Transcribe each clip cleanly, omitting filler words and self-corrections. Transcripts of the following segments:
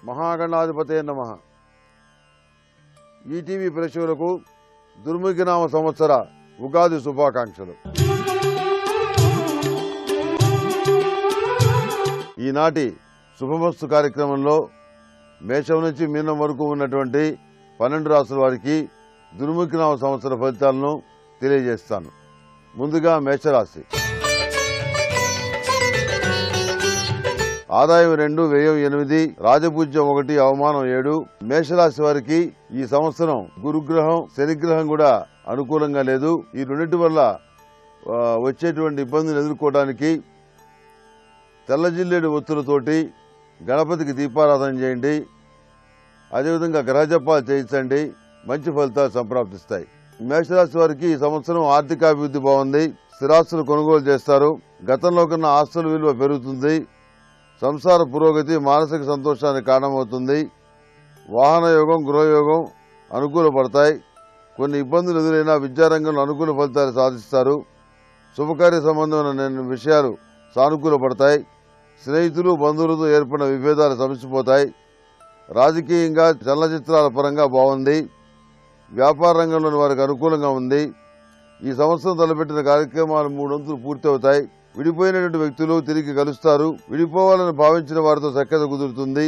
మహాగణాధిపతే నమః. ఈటీవీ ప్రేక్షకులకు దుర్ముఖినామ సంవత్సర ఉగాది శుభాకాంక్షలు. ఈనాటి శుభమస్తు కార్యక్రమంలో మేషం నుంచి మీనం వరకు ఉన్నటువంటి 12 రాసుల వారికి దుర్ముఖినామ సంవత్సర ఫలితాలను తెలియజేస్తాను. ముందుగా మేషరాశి. ఆదాయం 2, వ్యయం 8, రాజపూజ్యం 1, అవమానం 7. మేషరాశి వారికి ఈ సంవత్సరం గురుగ్రహం శనిగ్రహం కూడా అనుకూలంగా లేదు. ఈ రెండింటి వల్ల వచ్చేటువంటి ఇబ్బందులు ఎదుర్కోవడానికి తెల్లజిల్లేడు ఒత్తులతోటి గణపతికి దీపారాధన చేయండి. అదేవిధంగా గ్రహజపాలు చేయించండి. మంచి ఫలితాలు సంప్రాప్తిస్తాయి. మేషరాశి వారికి ఈ సంవత్సరం ఆర్థికాభివృద్ధి బాగుంది. స్థిరాస్తులు కొనుగోలు చేస్తారు. గతంలో కన్నా ఆస్తుల విలువ పెరుగుతుంది. సంసార పురోగతి మానసిక సంతోషానికి కారణమవుతుంది. వాహన యోగం గృహయోగం అనుకూలపడతాయి. కొన్ని ఇబ్బందులు ఎదురైనా విద్యారంగంలో అనుకూల ఫలితాలు సాధిస్తారు. శుభకార్య సంబంధమైన విషయాలు సానుకూలపడతాయి. స్నేహితులు బంధువులతో ఏర్పడిన విభేదాలు సమసిపోతాయి. రాజకీయంగా చలనచిత్రాల పరంగా బాగుంది. వ్యాపార రంగంలోని వారికి అనుకూలంగా ఉంది. ఈ సంవత్సరం తలపెట్టిన కార్యక్రమాలు 3 వంతులు పూర్తి అవుతాయి. విడిపోయినటువంటి వ్యక్తులు తిరిగి కలుస్తారు. విడిపోవాలని భావించిన వారితో సఖ్యత కుదురుతుంది.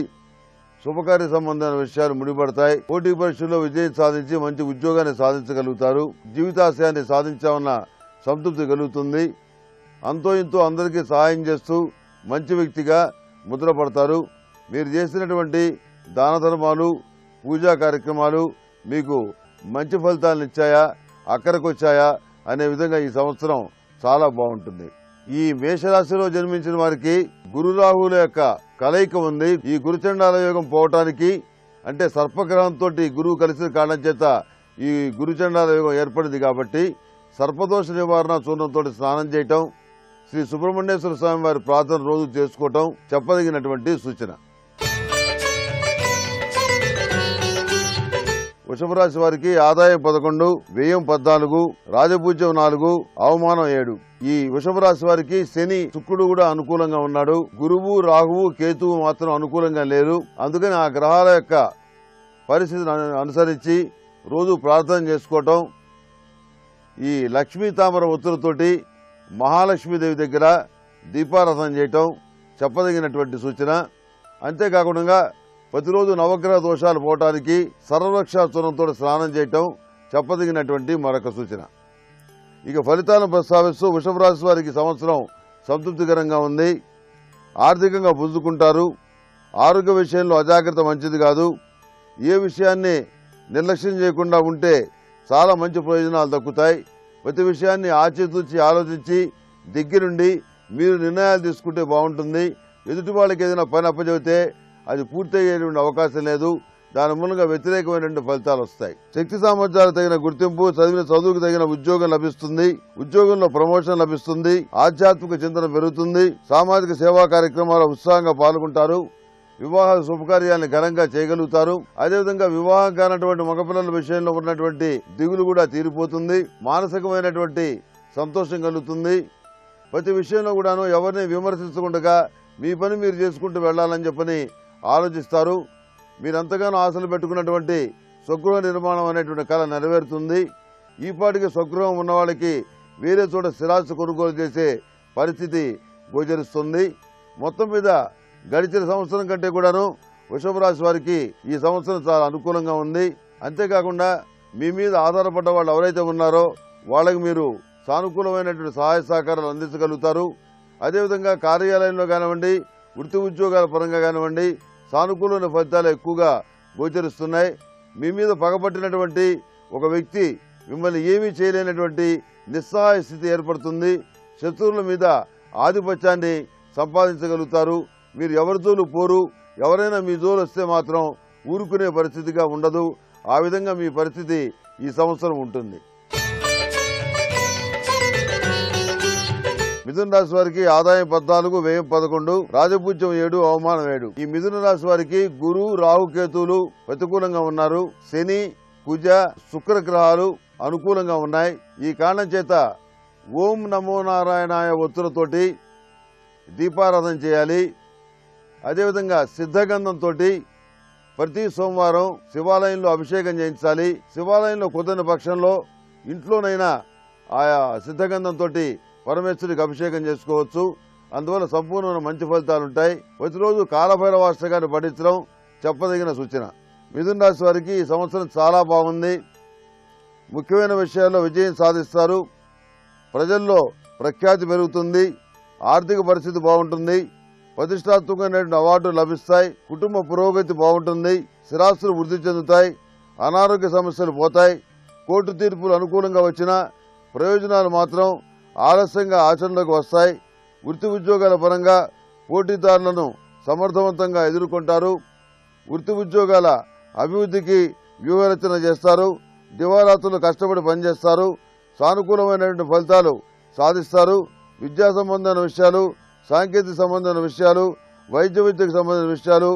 శుభకార్య సంబంధమైన విషయాలు ముడిపడతాయి. పోటీ పరీక్షల్లో విజయం సాధించి మంచి ఉద్యోగాన్ని సాధించగలుగుతారు. జీవితాశయాన్ని సాధించామన్న సంతృప్తి కలుగుతుంది. అంతో ఇంతో అందరికీ సహాయం చేస్తూ మంచి వ్యక్తిగా ముద్రపడతారు. మీరు చేసినటువంటి దాన ధర్మాలు పూజా కార్యక్రమాలు మీకు మంచి ఫలితాలను ఇచ్చాయా అక్కడికొచ్చాయా అనే విధంగా ఈ సంవత్సరం చాలా బాగుంటుంది. ఈ మేషరాశిలో జన్మించిన వారికి గురు రాహువుల యొక్క కలయిక ఉంది. ఈ గురుచండాల యోగం పోవటానికి అంటే సర్పగ్రహంతో గురువు కలిసిన కారణం చేత ఈ గురుచండాల యోగం ఏర్పడింది. కాబట్టి సర్పదోష నివారణ చూర్ణంతో స్నానం చేయటం, శ్రీ సుబ్రహ్మణ్యేశ్వర స్వామి వారి ప్రార్థన రోజు చేసుకోవటం చెప్పదగినటువంటి సూచన. వృషభ రాశి వారికి ఆదాయం 11, వ్యయం 14, రాజపూజ్యం 4, అవమానం 7. ఈ వృషభ రాశి వారికి శని శుక్రుడు కూడా అనుకూలంగా ఉన్నాడు. గురువు రాహువు కేతువు మాత్రం అనుకూలంగా లేరు. అందుకని ఆ గ్రహాల యొక్క పరిస్థితిని అనుసరించి రోజు ప్రార్థన చేసుకోవటం, ఈ లక్ష్మీ తామర ఒత్తులతోటి మహాలక్ష్మీదేవి దగ్గర దీపారాధన చేయటం చెప్పదగినటువంటి సూచన. అంతేకాకుండా ప్రతిరోజు నవగ్రహ దోషాలు పోవటానికి సర్వరక్షా చూర్ణంతో స్నానం చేయటం చెప్పదగినటువంటి మరొక సూచన. ఇక ఫలితాలను ప్రస్తావిస్తూ వృషభ రాశి వారికి సంవత్సరం సంతృప్తికరంగా ఉంది. ఆర్థికంగా పుంజుకుంటారు. ఆరోగ్య విషయంలో అజాగ్రత్త మంచిది కాదు. ఏ విషయాన్ని నిర్లక్ష్యం చేయకుండా ఉంటే చాలా మంచి ప్రయోజనాలు దక్కుతాయి. ప్రతి విషయాన్ని ఆచితూచి ఆలోచించి దగ్గరుండి మీరు నిర్ణయాలు తీసుకుంటే బాగుంటుంది. ఎదుటి వాళ్ళకి ఏదైనా పని అప్పచెబితే అది పూర్తయ్యేటువంటి అవకాశం లేదు. దాని మూలంగా వ్యతిరేకమైనటువంటి ఫలితాలు వస్తాయి. శక్తి సామర్థ్యాలకు తగిన గుర్తింపు, చదివిన చదువుకు తగిన ఉద్యోగం లభిస్తుంది. ఉద్యోగంలో ప్రమోషన్ లభిస్తుంది. ఆధ్యాత్మిక చింతన పెరుగుతుంది. సామాజిక సేవా కార్యక్రమాల ఉత్సాహంగా పాల్గొంటారు. వివాహ శుభకార్యాలను ఘనంగా చేయగలుగుతారు. అదేవిధంగా వివాహం కానటువంటి మగపిల్లల విషయంలో ఉన్నటువంటి దిగులు కూడా తీరిపోతుంది. మానసికమైనటువంటి సంతోషం కలుగుతుంది. ప్రతి విషయంలో కూడాను ఎవరిని విమర్శించకుండా మీ పని మీరు చేసుకుంటూ వెళ్లాలని చెప్పని ఆలోచిస్తారు. మీరంతగానో ఆశలు పెట్టుకున్నటువంటి స్వగృహ నిర్మాణం అనేటువంటి కళ నెరవేరుతుంది. ఈపాటికి స్వగృహం ఉన్న వాళ్ళకి వేరే చోట స్థిరాస్తి కొనుగోలు చేసే పరిస్థితి గోచరిస్తుంది. మొత్తం మీద గడిచిన సంవత్సరం కంటే కూడాను వృషభ రాశి వారికి ఈ సంవత్సరం చాలా అనుకూలంగా ఉంది. అంతేకాకుండా మీ మీద ఆధారపడ్డ వాళ్ళు ఎవరైతే ఉన్నారో వాళ్ళకి మీరు సానుకూలమైనటువంటి సహాయ సహకారాలు అందించగలుగుతారు. అదేవిధంగా కార్యాలయంలో కానివ్వండి, వృత్తి ఉద్యోగాల పరంగా కానివ్వండి సానుకూలమైన ఫలితాలు ఎక్కువగా గోచరిస్తున్నాయి. మీ మీద పగబట్టినటువంటి ఒక వ్యక్తి మిమ్మల్ని ఏమీ చేయలేనటువంటి నిస్సహాయ స్థితి ఏర్పడుతుంది. శత్రువుల మీద ఆధిపత్యాన్ని సంపాదించగలుగుతారు. మీరు ఎవరి జోలు పోరు. ఎవరైనా మీ జోలు వస్తే మాత్రం ఊరుకునే పరిస్థితిగా ఉండదు. ఆ విధంగా మీ పరిస్థితి ఈ సంవత్సరం ఉంటుంది. మిథున రాశి వారికి ఆదాయం 14, వ్యయం 11, రాజపూజ్యం 7, అవమానం 7. ఈ మిథున రాశి వారికి గురు రాహు కేతువులు ప్రతికూలంగా ఉన్నారు. శని కుజ శుక్ర గ్రహాలు అనుకూలంగా ఉన్నాయి. ఈ కారణం చేత ఓం నమో నారాయణాయ ఒత్తులతోటి దీపారాధన చేయాలి. అదేవిధంగా సిద్ధగంధంతో ప్రతి సోమవారం శివాలయంలో అభిషేకం చేయించాలి. శివాలయంలో కుదరని పక్షంలో ఇంట్లోనైనా ఆయా సిద్ధగంధంతో పరమేశ్వరికి అభిషేకం చేసుకోవచ్చు. అందువల్ల సంపూర్ణమైన మంచి ఫలితాలుంటాయి. ప్రతిరోజు కాలభైరవాష్టకాన్ని పఠించడం చెప్పదగిన సూచన. మిథున రాశి వారికి ఈ సంవత్సరం చాలా బాగుంది. ముఖ్యమైన విషయాల్లో విజయం సాధిస్తారు. ప్రజల్లో ప్రఖ్యాతి పెరుగుతుంది. ఆర్థిక పరిస్థితి బాగుంటుంది. ప్రతిష్టాత్మకమైనటువంటి అవార్డులు లభిస్తాయి. కుటుంబ పురోగతి బాగుంటుంది. స్థిరాస్తులు వృద్ధి చెందుతాయి. అనారోగ్య సమస్యలు పోతాయి. కోర్టు తీర్పులు అనుకూలంగా వచ్చినా ప్రయోజనాలు మాత్రం ఆలస్యంగా ఆచరణలోకి వస్తాయి. వృత్తి ఉద్యోగాల పరంగా పోటీదారులను సమర్థవంతంగా ఎదుర్కొంటారు. వృత్తి ఉద్యోగాల అభివృద్ధికి వ్యూహరచన చేస్తారు. దివారాత్రులు కష్టపడి పనిచేస్తారు. సానుకూలమైనటువంటి ఫలితాలు సాధిస్తారు. విద్యా సంబంధమైన విషయాలు, సాంకేతిక సంబంధమైన విషయాలు, వైద్య విద్యకు సంబంధించిన విషయాలు,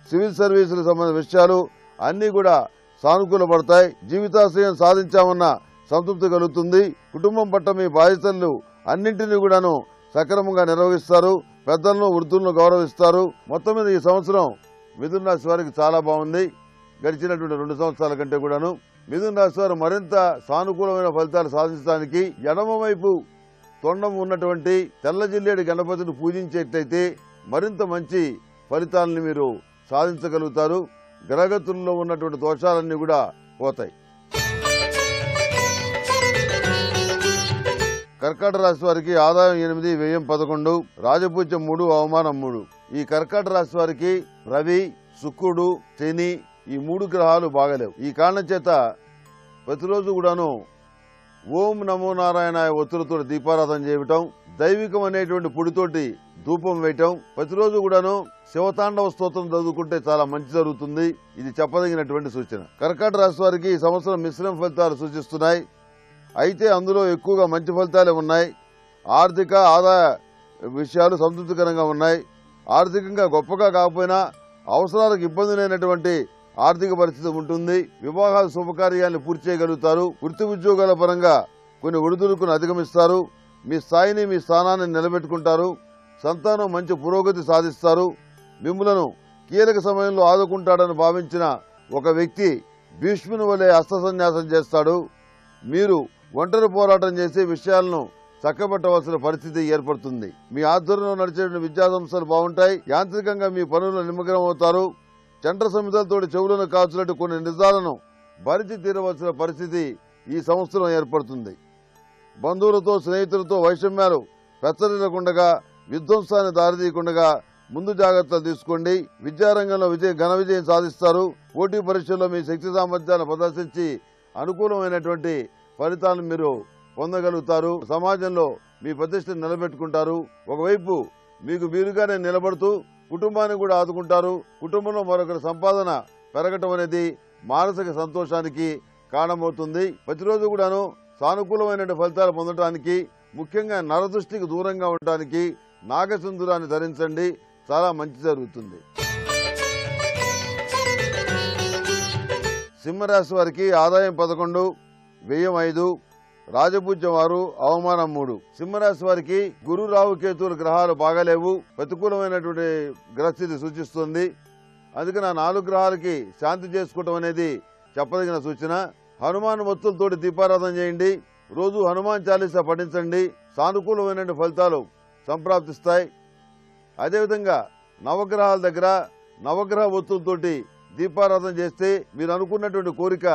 సివిల్ సర్వీసులకు సంబంధించిన విషయాలు అన్నీ కూడా సానుకూలపడతాయి. జీవితాశయం సాధించామన్న సంతృప్తి కలుగుతుంది. కుటుంబం పట్ల మీ బాధ్యతలు అన్నింటినీ కూడాను సక్రమంగా నిర్వహిస్తారు. పెద్దలను వృద్ధులను గౌరవిస్తారు. మొత్తం మీద ఈ సంవత్సరం మిథున రాశి వారికి చాలా బాగుంది. గడిచినటువంటి 2 సంవత్సరాల కంటే కూడాను మిథున రాశి వారు మరింత సానుకూలమైన ఫలితాలు సాధించడానికి ఎడమ వైపు తొండం ఉన్నటువంటి తెల్ల జిల్లేడు గణపతిని పూజించేట్లయితే మరింత మంచి ఫలితాలను మీరు సాధించగలుగుతారు. గ్రహగతుల్లో ఉన్నటువంటి దోషాలన్నీ కూడా పోతాయి. కర్కాటక రాశి వారికి ఆదాయం 8, వ్యయం 11, రాజపూజ్యం 3, అవమానం 3. ఈ కర్కాటక రాశి వారికి రవి, శుక్రుడు, శని ఈ 3 గ్రహాలు బాగలేవు. ఈ కారణం చేత ప్రతిరోజు కూడాను ఓం నమో నారాయణాయ ఒత్తులతో దీపారాధన చేయటం, దైవికం అనేటువంటి పొడితోటి ధూపం వేయటం, ప్రతిరోజు కూడాను శివతాండవ స్తోత్రం చదువుకుంటే చాలా మంచి జరుగుతుంది. ఇది చెప్పదగినటువంటి సూచన. కర్కాటక రాశి వారికి ఈ సంవత్సరం మిశ్రమ ఫలితాలు సూచిస్తున్నాయి. అయితే అందులో ఎక్కువగా మంచి ఫలితాలే ఉన్నాయి. ఆర్థిక ఆదాయ విషయాలు సంతృప్తికరంగా ఉన్నాయి. ఆర్థికంగా గొప్పగా కాకపోయినా అవసరాలకు ఇబ్బంది లేనటువంటి ఆర్థిక పరిస్థితి ఉంటుంది. వివాహాల శుభకార్యాలను పూర్తి చేయగలుగుతారు. వృత్తి ఉద్యోగాల పరంగా కొన్ని ఒడిదుడుకులను అధిగమిస్తారు. మీ స్థాయిని మీ స్థానాన్ని నిలబెట్టుకుంటారు. సంతానం మంచి పురోగతి సాధిస్తారు. మిమ్ములను కీలక సమయంలో ఆదుకుంటాడని భావించిన ఒక వ్యక్తి భీష్ముని వలె అస్త్రసన్యాసం చేస్తాడు. మీరు ఒంటరి పోరాటం చేసే విషయాలను చక్కబెట్టవలసిన పరిస్థితి ఏర్పడుతుంది. మీ ఆధ్వర్యంలో నడిచే విద్యా సంస్థలు బాగుంటాయి. యాంత్రికంగా మీ పనుల్లో నిమగ్నం అవుతారు. చండ్ర సమితలతో చెవులను కాల్చినట్టు కొన్ని నిజాలను భరించి తీరవలసిన పరిస్థితి ఈ సంవత్సరం ఏర్పడుతుంది. బంధువులతో స్నేహితులతో వైషమ్యాలు పెచ్చరిల్లకుండగా, విధ్వంసాన్ని దారితీయకుండా ముందు జాగ్రత్తలు తీసుకోండి. విద్యారంగంలో ఘన విజయం సాధిస్తారు. పోటీ పరీక్షల్లో మీ శక్తి సామర్థ్యాలను ప్రదర్శించి అనుకూలమైనటువంటి ఫలితాలను మీరు పొందగలుగుతారు. సమాజంలో మీ ప్రతిష్టను నిలబెట్టుకుంటారు. ఒకవైపు మీకు మీరుగానే నిలబడుతూ కుటుంబాన్ని కూడా ఆదుకుంటారు. కుటుంబంలో మరొకరి సంపాదన పెరగటం అనేది మానసిక సంతోషానికి కారణమవుతుంది. ప్రతిరోజు కూడాను సానుకూలమైన ఫలితాలు పొందడానికి, ముఖ్యంగా నరదృష్టికి దూరంగా ఉండటానికి నాగసింధూరాన్ని ధరించండి. చాలా మంచి జరుగుతుంది. సింహరాశి వారికి ఆదాయం 11, వ్యయం 5, రాజపూజ్యం 6, అవమానం 3. సింహరాశి వారికి గురు, రాహు, కేతువుల గ్రహాలు బాగాలేవు. ప్రతికూలమైనటువంటి గ్రహస్థితి సూచిస్తుంది. అందుకని ఆ 4 గ్రహాలకి శాంతి చేసుకోవటం అనేది చెప్పదగిన సూచన. హనుమాన్ వత్తులతోటి దీపారాధన చేయండి. రోజు హనుమాన్ చాలీసా పఠించండి. సానుకూలమైన ఫలితాలు సంప్రాప్తిస్తాయి. అదేవిధంగా నవగ్రహాల దగ్గర నవగ్రహ వత్తులతోటి దీపారాధన చేస్తే మీరు అనుకున్నటువంటి కోరిక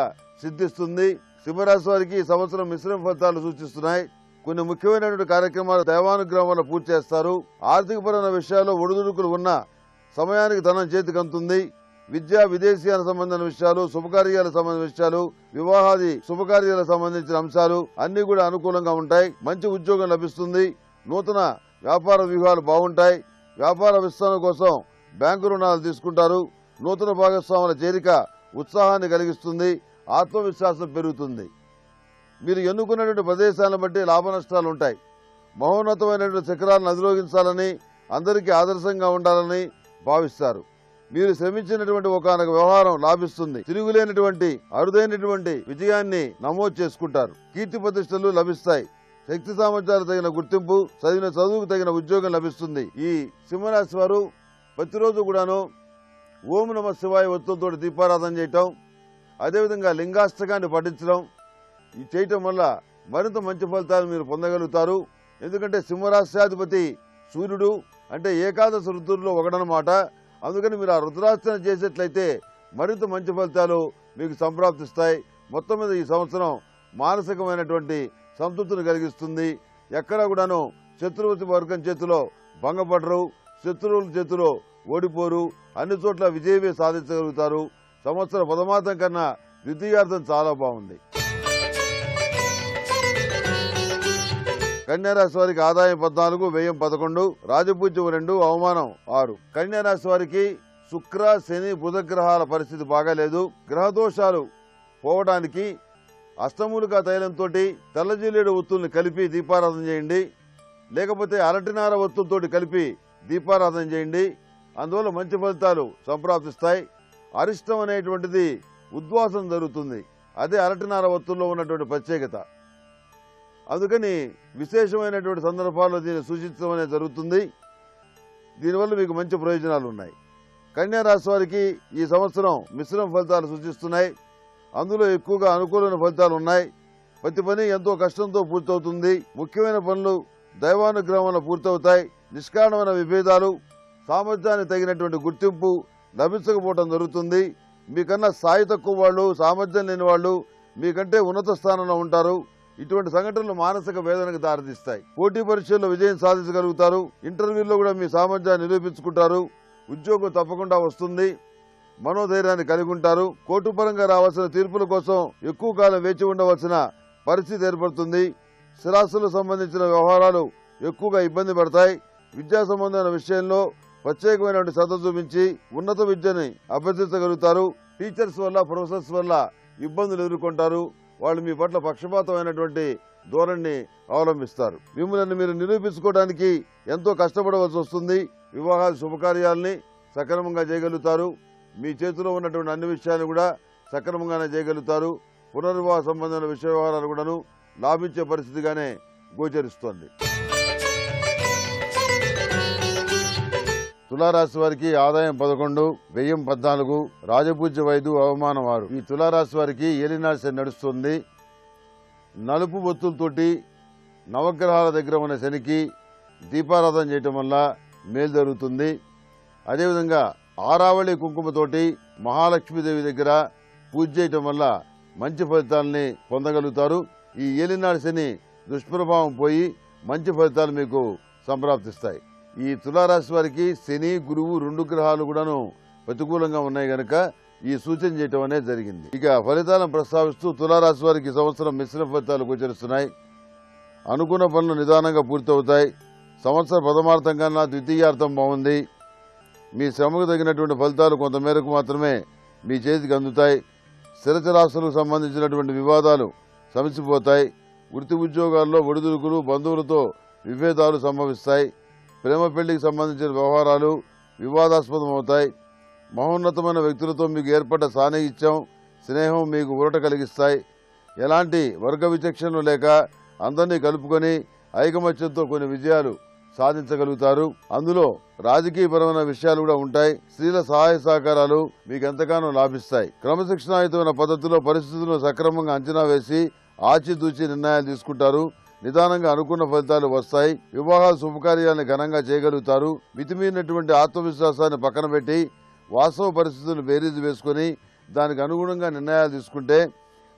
సిద్ధిస్తుంది. సింహరాశి వారికి ఈ సంవత్సరం మిశ్రమ ఫలితాలు సూచిస్తున్నాయి. కొన్ని ముఖ్యమైనటువంటి కార్యక్రమాలు దైవానుగ్రహం వల్ల పూర్తి చేస్తారు. ఆర్థికపరమైన విషయాల్లో ఒడిదుడుకులు ఉన్న సమయానికి ధనం చేతికి అందుతుంది. విద్యా విదేశీయాలకు సంబంధించిన విషయాలు, శుభకార్యాలకు సంబంధించిన విషయాలు, వివాహాది శుభకార్యాలకు సంబంధించిన అంశాలు అన్ని కూడా అనుకూలంగా ఉంటాయి. మంచి ఉద్యోగం లభిస్తుంది. నూతన వ్యాపార వ్యూహాలు బాగుంటాయి. వ్యాపార విస్తరణ కోసం బ్యాంకు రుణాలు తీసుకుంటారు. నూతన భాగస్వాముల చేరిక ఉత్సాహాన్ని కలిగిస్తుంది. ఆత్మవిశ్వాసం పెరుగుతుంది. మీరు ఎన్నుకున్నటువంటి ప్రదేశాలను బట్టి లాభ నష్టాలు ఉంటాయి. మహోన్నతమైనటువంటి శిఖరాలను అధిరోహించాలని, అందరికీ ఆదర్శంగా ఉండాలని భావిస్తారు. మీరు శ్రమించినటువంటి ఒకనొక వ్యవహారం లాభిస్తుంది. తిరుగులేనటువంటి అరుదైనటువంటి విజయాన్ని నమోదు చేసుకుంటారు. కీర్తి ప్రతిష్టలు లభిస్తాయి. శక్తి సామర్థ్యాలు తగిన గుర్తింపు, చదివిన చదువుకు తగిన ఉద్యోగం లభిస్తుంది. ఈ సింహరాశి వారు ప్రతిరోజు కూడాను ఓం నమ శివాయ ఒత్తులతో దీపారాధన చేయటం, అదేవిధంగా లింగాష్టకాన్ని పఠించడం ఇది చేయటం వల్ల మరింత మంచి ఫలితాలు మీరు పొందగలుగుతారు. ఎందుకంటే సింహరాశ్యాధిపతి సూర్యుడు అంటే ఏకాదశ రుద్రుల్లో ఒకడనమాట. అందుకని మీరు ఆ రుద్రార్చన చేసేట్లయితే మరింత మంచి ఫలితాలు మీకు సంప్రాప్తిస్తాయి. మొత్తం మీద ఈ సంవత్సరం మానసికమైనటువంటి సంతృప్తిని కలిగిస్తుంది. ఎక్కడా కూడాను శత్రువుతి వర్గం చేతిలో భంగపడరు, శత్రువుల చేతిలో ఓడిపోరు, అన్ని చోట్ల విజయమే సాధించగలుగుతారు. సంవత్సర ప్రథమార్థం కన్నా ద్వితీయార్థం చాలా బాగుంది. కన్యారాశి వారికి ఆదాయం 14, వ్యయం 11, రాజపూజ్యం 2, అవమానం 6. కన్యారాశి వారికి శుక్ర, శని, బుధ గ్రహాల పరిస్థితి బాగాలేదు. గ్రహదోషాలు పోవడానికి అష్టమూలికా తైలంతో తెల్లజిల్లేడు ఒత్తుల్ని కలిపి దీపారాధన చేయండి, లేకపోతే అరటినార ఒత్తులతో కలిపి దీపారాధన చేయండి. అందువల్ల మంచి ఫలితాలు సంప్రాప్తిస్తాయి. అరిష్టం అనేటువంటిది ఉద్వాసం జరుగుతుంది. అదే అరటినార ఒత్తుల్లో ఉన్నటువంటి ప్రత్యేకత. అందుకని విశేషమైనటువంటి సందర్భాల్లో దీన్ని సూచించడం అనేది జరుగుతుంది. దీనివల్ల మీకు మంచి ప్రయోజనాలు ఉన్నాయి. కన్యారాశి వారికి ఈ సంవత్సరం మిశ్రమ ఫలితాలు సూచిస్తున్నాయి. అందులో ఎక్కువగా అనుకూలమైన ఫలితాలు ఉన్నాయి. ప్రతి పని ఎంతో కష్టంతో పూర్తవుతుంది. ముఖ్యమైన పనులు దైవానుగ్రహం వల్ల పూర్తవుతాయి. నిష్కారణమైన విభేదాలు, సామర్థ్యానికి తగినటువంటి గుర్తింపు లభించకపోవడం జరుగుతుంది. మీకన్నా స్థాయి తక్కువ వాళ్ళు, సామర్థ్యం లేని వాళ్ళు మీకంటే ఉన్నత స్థానంలో ఉంటారు. ఇటువంటి సంఘటనలు మానసిక వేదనకు దారితీస్తాయి. పోటీ పరీక్షల్లో విజయం సాధించగలుగుతారు. ఇంటర్వ్యూల్లో కూడా మీ సామర్థ్యాన్ని నిరూపించుకుంటారు. ఉద్యోగం తప్పకుండా వస్తుంది. మనోధైర్యాన్ని కలిగి ఉంటారు. కోర్టు పరంగా రావాల్సిన తీర్పుల కోసం ఎక్కువ కాలం వేచి ఉండవలసిన పరిస్థితి ఏర్పడుతుంది. స్థిరాస్తులకు సంబంధించిన వ్యవహారాలు ఎక్కువగా ఇబ్బంది పడతాయి. విద్యా సంబంధమైన విషయంలో ప్రత్యేకమైనటువంటి శ్రద్ధ చూపించి ఉన్నత విద్యని అభ్యసించగలుగుతారు. టీచర్స్ వల్ల, ప్రొఫెసర్స్ వల్ల ఇబ్బందులు ఎదుర్కొంటారు. వాళ్ళు మీ పట్ల పక్షపాతమైనటువంటి ధోరణిని అవలంబిస్తారు. మిమ్మల్ని మీరు నిరూపించుకోవడానికి ఎంతో కష్టపడవలసి వస్తుంది. వివాహాలు, శుభకార్యాలని సక్రమంగా చేయగలుగుతారు. మీ చేతిలో ఉన్నటువంటి అన్ని విషయాలు కూడా సక్రమంగానే చేయగలుగుతారు. పునర్వివాహ సంబంధమైన విషయ వ్యవహారాలు కూడాను లాభించే పరిస్థితిగానే గోచరిస్తోంది. తులారాశి వారికి ఆదాయం 11, వ్యయం 14, రాజపూజ్యం 5, అవమానం 6. ఈ తులారాశి వారికి ఏలినాటి శని నడుస్తుంది. నలుపు బొత్తులతోటి నవగ్రహాల దగ్గర ఉన్న శనికి దీపారాధన చేయటం వల్ల మేలు జరుగుతుంది. అదేవిధంగా ఆరావళి కుంకుమతోటి మహాలక్ష్మీదేవి దగ్గర పూజ చేయటం వల్ల మంచి ఫలితాలని పొందగలుగుతారు. ఈ ఏలినాటి శని దుష్ప్రభావం పోయి మంచి ఫలితాలు మీకు సంప్రాప్తిస్తాయి. ఈ తులారాశి వారికి శని, గురువు 2 గ్రహాలు కూడాను ప్రతికూలంగా ఉన్నాయి గనక ఈ సూచన చేయటం అనేది జరిగింది. ఇక ఫలితాలను ప్రస్తావిస్తూ తులారాశి వారికి ఈ సంవత్సరం మిశ్రమ ఫలితాలు గోచరిస్తున్నాయి. అనుకున్న పనులు నిదానంగా పూర్తవుతాయి. సంవత్సర ప్రథమార్థం కన్నా ద్వితీయార్థం బాగుంది. మీ శ్రమకు తగినటువంటి ఫలితాలు కొంతమేరకు మాత్రమే మీ చేతికి అందుతాయి. స్థిరచరాస్తులకు సంబంధించినటువంటి వివాదాలు సమసిపోతాయి. వృత్తి ఉద్యోగాల్లో ఒడిదుడుకులు, బంధువులతో విభేదాలు సంభవిస్తాయి. ప్రేమ పెళ్లికి సంబంధించిన వ్యవహారాలు వివాదాస్పదమవుతాయి. మహోన్నతమైన వ్యక్తులతో మీకు ఏర్పడ్డ సాన్నిహిత్యం, స్నేహం మీకు ఊరట కలిగిస్తాయి. ఎలాంటి వర్గ విచక్షణలు లేక అందరినీ కలుపుకొని ఐకమత్యంతో కొన్ని విజయాలు సాధించగలుగుతారు. అందులో రాజకీయపరమైన విషయాలు కూడా ఉంటాయి. స్త్రీల సహాయ సహకారాలు మీకు ఎంతగానో లాభిస్తాయి. క్రమశిక్షణాయుతమైన పద్ధతిలో పరిస్థితులను సక్రమంగా అంచనా వేసి ఆచితూచి నిర్ణయాలు తీసుకుంటారు. నిదానంగా అనుకున్న ఫలితాలు వస్తాయి. వివాహాలు, శుభకార్యాలను ఘనంగా చేయగలుగుతారు. మితిమీరినటువంటి ఆత్మవిశ్వాసాన్ని పక్కన పెట్టి వాస్తవ పరిస్థితులను బేరీజు వేసుకుని దానికి అనుగుణంగా నిర్ణయాలు తీసుకుంటే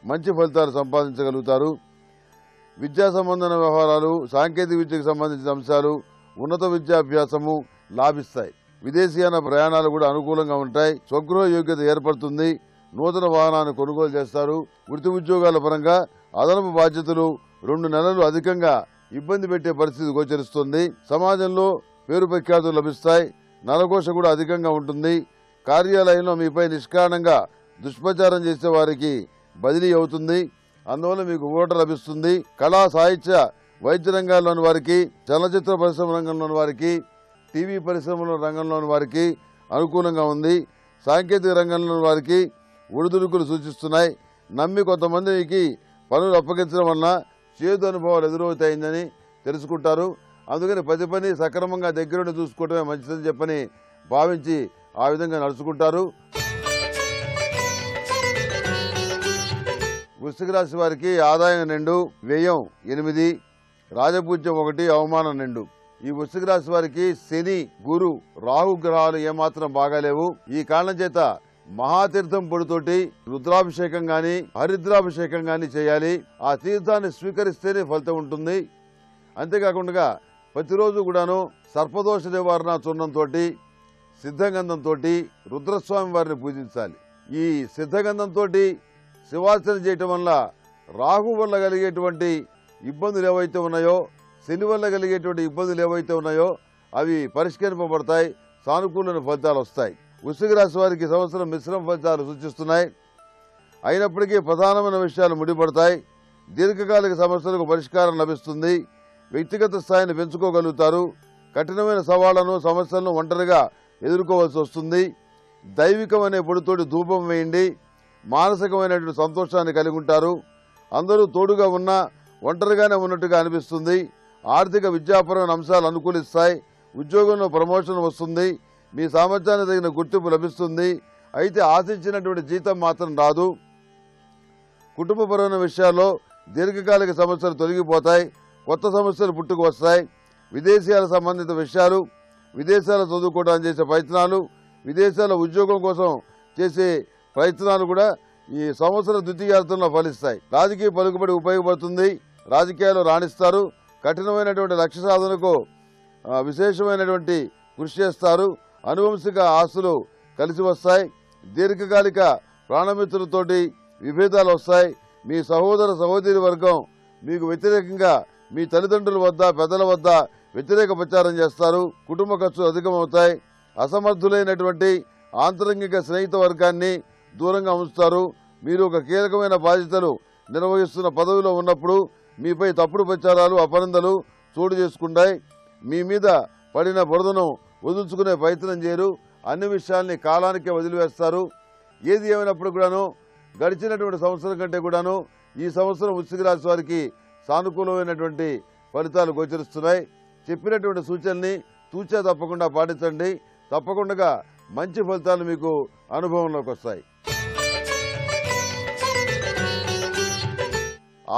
మంచి ఫలితాలు సంపాదించగలుగుతారు. విద్యా సంబంధమైన వ్యవహారాలు, సాంకేతిక విద్యకు సంబంధించిన అంశాలు, ఉన్నత విద్యాభ్యాసము లాభిస్తాయి. విదేశీయాన ప్రయాణాలు కూడా అనుకూలంగా ఉంటాయి. స్వగృహ యోగ్యత ఏర్పడుతుంది. నూతన వాహనాన్ని కొనుగోలు చేస్తారు. వృత్తి ఉద్యోగాల పరంగా అదనపు బాధ్యతలు 2 నెలలు అధికంగా ఇబ్బంది పెట్టే పరిస్థితి గోచరిస్తుంది. సమాజంలో పేరు ప్రఖ్యాతులు లభిస్తాయి. నరఘోష కూడా అధికంగా ఉంటుంది. కార్యాలయంలో మీపై నిష్కారణంగా దుష్ప్రచారం చేసే వారికి బదిలీ అవుతుంది. అందువల్ల మీకు ఊరట లభిస్తుంది. కళా, సాహిత్య, వైద్య రంగాల్లోని వారికి, చలనచిత్ర పరిశ్రమ రంగంలోని వారికి, టీవీ పరిశ్రమల రంగంలోని వారికి అనుకూలంగా ఉంది. సాంకేతిక రంగంలోని వారికి ఒడిదుడుకులు సూచిస్తున్నాయి. నమ్మి కొంతమందికి పనులు అప్పగించడం వలన చేదు అనుభవాలు ఎదురవుతాయిందని తెలుసుకుంటారు. అందుకని ప్రతి పని సక్రమంగా దగ్గరుండి చూసుకోవటమే మంచిదని చెప్పని భావించి ఆ విధంగా నడుచుకుంటారు. వృశ్చిక రాశి వారికి ఆదాయం 2, వ్యయం 8, రాజపూజ్యం 1, అవమానం 2. ఈ వృశ్చిక రాశి వారికి శని, గురు, రాహు గ్రహాలు ఏమాత్రం బాగాలేవు. ఈ కారణం చేత మహాతీర్థం పొడితోటి రుద్రాభిషేకం గాని హరిద్రాభిషేకం గాని చేయాలి. ఆ తీర్థాన్ని స్వీకరిస్తేనే ఫలితం ఉంటుంది. అంతేకాకుండా ప్రతిరోజు కూడాను సర్పదోష నివారణ చూర్ణంతో సిద్ధగంధంతో రుద్రస్వామి వారిని పూజించాలి. ఈ సిద్ధగంధంతో శివార్చన చేయటం వల్ల రాహు వల్ల కలిగేటువంటి ఇబ్బందులు ఏవైతే ఉన్నాయో, శని వల్ల కలిగేటువంటి ఇబ్బందులు ఏవైతే ఉన్నాయో అవి పరిష్కరింపబడతాయి. సానుకూలమైన ఫలితాలు వస్తాయి. వృశ్చిక రాశి వారికి సంవత్సరం మిశ్రమ ఫలితాలు సూచిస్తున్నాయి. అయినప్పటికీ ప్రధానమైన విషయాలు ముడిపడతాయి. దీర్ఘకాలిక సమస్యలకు పరిష్కారం లభిస్తుంది. వ్యక్తిగత స్థాయిని పెంచుకోగలుగుతారు. కఠినమైన సవాళ్లను సమస్యలను ఒంటరిగా ఎదుర్కోవాల్సి వస్తుంది. దైవికం అనే పొడితోటి ధూపం వేయండి. మానసికమైనటువంటి సంతోషాన్ని కలిగి ఉంటారు. అందరూ తోడుగా ఉన్నా ఒంటరిగానే ఉన్నట్టుగా అనిపిస్తుంది. ఆర్థిక విద్యాపరమైన అంశాలు అనుకూలిస్తాయి. ఉద్యోగంలో ప్రమోషన్ వస్తుంది. మీ సామర్థ్యానికి తగిన గుర్తింపు లభిస్తుంది. అయితే ఆశించినటువంటి జీతం మాత్రం రాదు. కుటుంబపరమైన విషయాల్లో దీర్ఘకాలిక సమస్యలు తొలగిపోతాయి. కొత్త సమస్యలు పుట్టుకు వస్తాయి. విదేశీయాల సంబంధిత విషయాలు, విదేశాల్లో చదువుకోవడానికి చేసే ప్రయత్నాలు, విదేశాల ఉద్యోగం కోసం చేసే ప్రయత్నాలు కూడా ఈ సంవత్సరం ద్వితీయార్థంలో ఫలిస్తాయి. రాజకీయ పలుకుబడి ఉపయోగపడుతుంది. రాజకీయాల్లో రాణిస్తారు. కఠినమైనటువంటి లక్ష్య సాధనకు విశేషమైనటువంటి కృషి చేస్తారు. అనువంశిక ఆస్తులు కలిసి వస్తాయి. దీర్ఘకాలిక ప్రాణమిత్రులతోటి విభేదాలు వస్తాయి. మీ సహోదర సహోదరి వర్గం మీకు వ్యతిరేకంగా మీ తల్లిదండ్రుల వద్ద పెద్దల వద్ద వ్యతిరేక ప్రచారం చేస్తారు. కుటుంబ ఖర్చులు అధికమవుతాయి. అసమర్థులైనటువంటి ఆంతరంగిక స్నేహిత వర్గాన్ని దూరంగా ఉంచుతారు. మీరు ఒక కీలకమైన బాధ్యతలు నిర్వహిస్తున్న పదవిలో ఉన్నప్పుడు మీపై తప్పుడు ప్రచారాలు అపనిందలు చోటు చేసుకుంటాయి. మీ మీద పడిన బురదను వదులుచుకునే ప్రయత్నం చేయరు. అన్ని విషయాల్ని కాలానికే వదిలివేస్తారు. ఏది ఏమైనప్పుడు కూడాను గడిచినటువంటి సంవత్సరం కంటే కూడాను ఈ సంవత్సరం వృశ్చిక రాశి వారికి సానుకూలమైనటువంటి ఫలితాలు గోచరిస్తున్నాయి. చెప్పినటువంటి సూచనల్ని తూచా తప్పకుండా పాటించండి. తప్పకుండా మంచి ఫలితాలు మీకు అనుభవంలోకి వస్తాయి.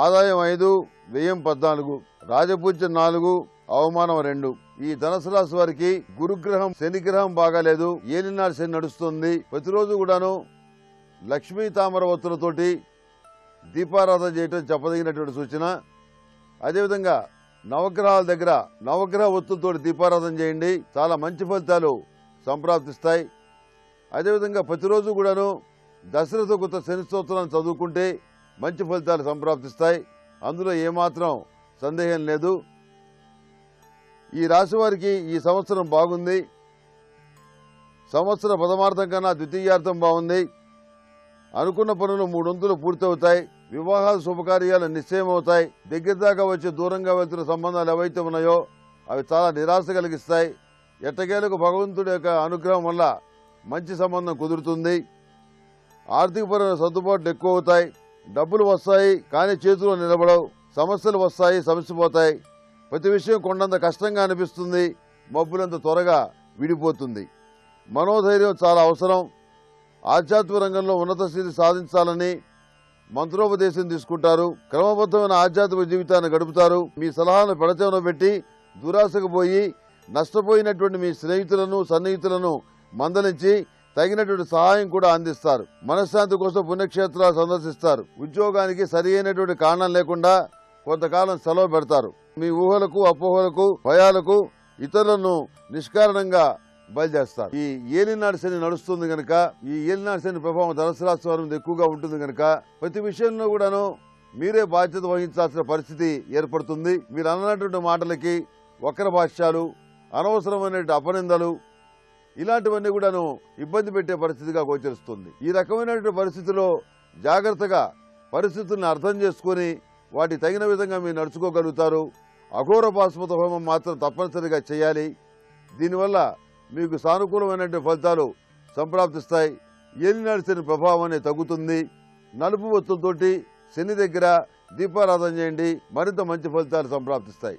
ఆదాయం 5, వ్యయం 14, రాజపూజ్యం 4, అవమానం 2. ఈ ధనుసు రాశి వారికి గురుగ్రహం శనిగ్రహం బాగాలేదు. ఏలినాడు శని నడుస్తుంది. ప్రతిరోజు కూడాను లక్ష్మీ తామర ఒత్తులతోటి దీపారాధన చేయటం చెప్పదగినటువంటి సూచన. అదేవిధంగా నవగ్రహాల దగ్గర నవగ్రహ ఒత్తులతో దీపారాధన చేయండి. చాలా మంచి ఫలితాలు సంప్రాప్తిస్తాయి. అదేవిధంగా ప్రతిరోజు కూడాను దశరథ కృత శని స్తోత్రాన్ని చదువుకుంటే మంచి ఫలితాలు సంప్రాప్తిస్తాయి. అందులో ఏమాత్రం సందేహం లేదు. ఈ రాశి వారికి ఈ సంవత్సరం బాగుంది. సంవత్సర ప్రథమార్థం కన్నా ద్వితీయార్థం బాగుంది. అనుకున్న పనులు 3 వంతులు పూర్తవుతాయి. వివాహాలు శుభకార్యాలు నిశ్చయమవుతాయి. దగ్గర దాకా వచ్చి దూరంగా వెళ్తున్న సంబంధాలు ఏవైతే ఉన్నాయో అవి చాలా నిరాశ కలిగిస్తాయి. ఎట్టకేలకు భగవంతుడి యొక్క అనుగ్రహం వల్ల మంచి సంబంధం కుదురుతుంది. ఆర్థికపరమైన సర్దుబాట్లు ఎక్కువ అవుతాయి. డబ్బులు వస్తాయి కానీ చేతిలో నిలబడవు. సమస్యలు వస్తాయి, సమసిపోతాయి. ప్రతి విషయం కొండంత కష్టంగా అనిపిస్తుంది. మబ్బులంత త్వరగా విడిపోతుంది. మనోధైర్యం చాలా అవసరం. ఆధ్యాత్మిక రంగంలో ఉన్నత స్థితి సాధించాలని మంత్రోపదేశం తీసుకుంటారు. క్రమబద్ధమైన ఆధ్యాత్మిక జీవితాన్ని గడుపుతారు. మీ సలహాలను పెడచెవిన పెట్టి దురాశకు పోయి నష్టపోయినటువంటి మీ స్నేహితులను సన్నిహితులను మందలించి తగినటువంటి సహాయం కూడా అందిస్తారు. మనశ్శాంతి కోసం పుణ్యక్షేత్రాలు సందర్శిస్తారు. ఉద్యోగానికి సరి అయినటువంటి కారణం లేకుండా కొంతకాలం సెలవు పెడతారు. మీ ఊహలకు అపోహలకు భయాలకు ఇతరులను నిష్కారణంగా బయలుదేస్తారు. ఈ ఏలినాడు శని నడుస్తుంది కనుక ఈ ఏలినాడు శని ప్రభావం ధనుసు రాశి వారి మీద ఎక్కువగా ఉంటుంది కనుక ప్రతి విషయంలో కూడాను మీరే బాధ్యత వహించాల్సిన పరిస్థితి ఏర్పడుతుంది. మీరు అన్నటువంటి మాటలకి వక్ర భాష్యాలు, అనవసరమైన అపనిందలు ఇలాంటివన్నీ కూడాను ఇబ్బంది పెట్టే పరిస్థితిగా గోచరిస్తుంది. ఈ రకమైనటువంటి పరిస్థితిలో జాగ్రత్తగా పరిస్థితుల్ని అర్థం చేసుకుని వాటి తగిన విధంగా మీరు నడుచుకోగలుగుతారు. అఘోర పాశుపత హోమం మాత్రం తప్పనిసరిగా చేయాలి. దీనివల్ల మీకు సానుకూలమైనటువంటి ఫలితాలు సంప్రాప్తిస్తాయి. ఏలినాడు శని ప్రభావం అనేది తగ్గుతుంది. నలుపు ఒత్తులతోటి శని దగ్గర దీపారాధన చేయండి. మరింత మంచి ఫలితాలు సంప్రాప్తిస్తాయి.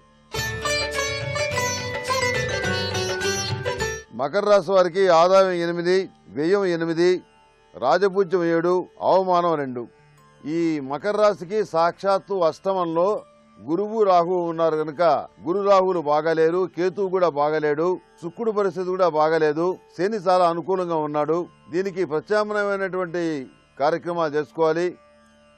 మకర రాశి వారికి ఆదాయం 8, వ్యయం 8, రాజపూజ్యం 7, అవమానం 2. ఈ మకర రాశికి సాక్షాత్తు అష్టమంలో గురువు రాహువు ఉన్నారు కనుక గురు రాహువులు బాగాలేరు, కేతువు కూడా బాగాలేడు, శుక్రుడు పరిస్థితి కూడా బాగాలేదు, శని చాలా అనుకూలంగా ఉన్నాడు. దీనికి ప్రత్యామ్నాయమైనటువంటి కార్యక్రమాలు చేసుకోవాలి.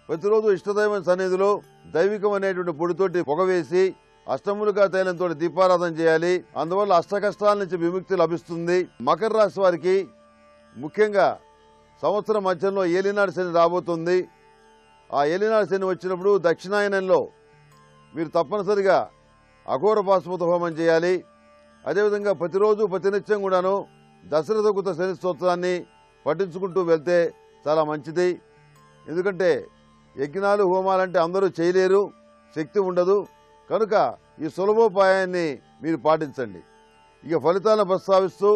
ప్రతిరోజు ఇష్టదైవం సన్నిధిలో దైవికమైనటువంటి పొడితోటి పొగ వేసి అష్టములుగా తైలంతో దీపారాధన చేయాలి. అందువల్ల అష్ట కష్టాల నుంచి విముక్తి లభిస్తుంది. మకర రాశి వారికి ముఖ్యంగా సంవత్సరం మధ్యంలో ఏలినాడు శని రాబోతుంది. ఆ ఏలినాడు శని వచ్చినప్పుడు దక్షిణాయనంలో మీరు తప్పనిసరిగా అఘోర పాశుపత హోమం చేయాలి. అదేవిధంగా ప్రతిరోజు ప్రతినిత్యం కూడాను దశరథకృత శని స్తోత్రాన్ని పఠించుకుంటూ వెళ్తే చాలా మంచిది. ఎందుకంటే యజ్ఞాలు హోమాలంటే అందరూ చేయలేరు, శక్తి ఉండదు కనుక ఈ సులభోపాయాన్ని మీరు పాటించండి. ఇక ఫలితాలను ప్రస్తావిస్తూ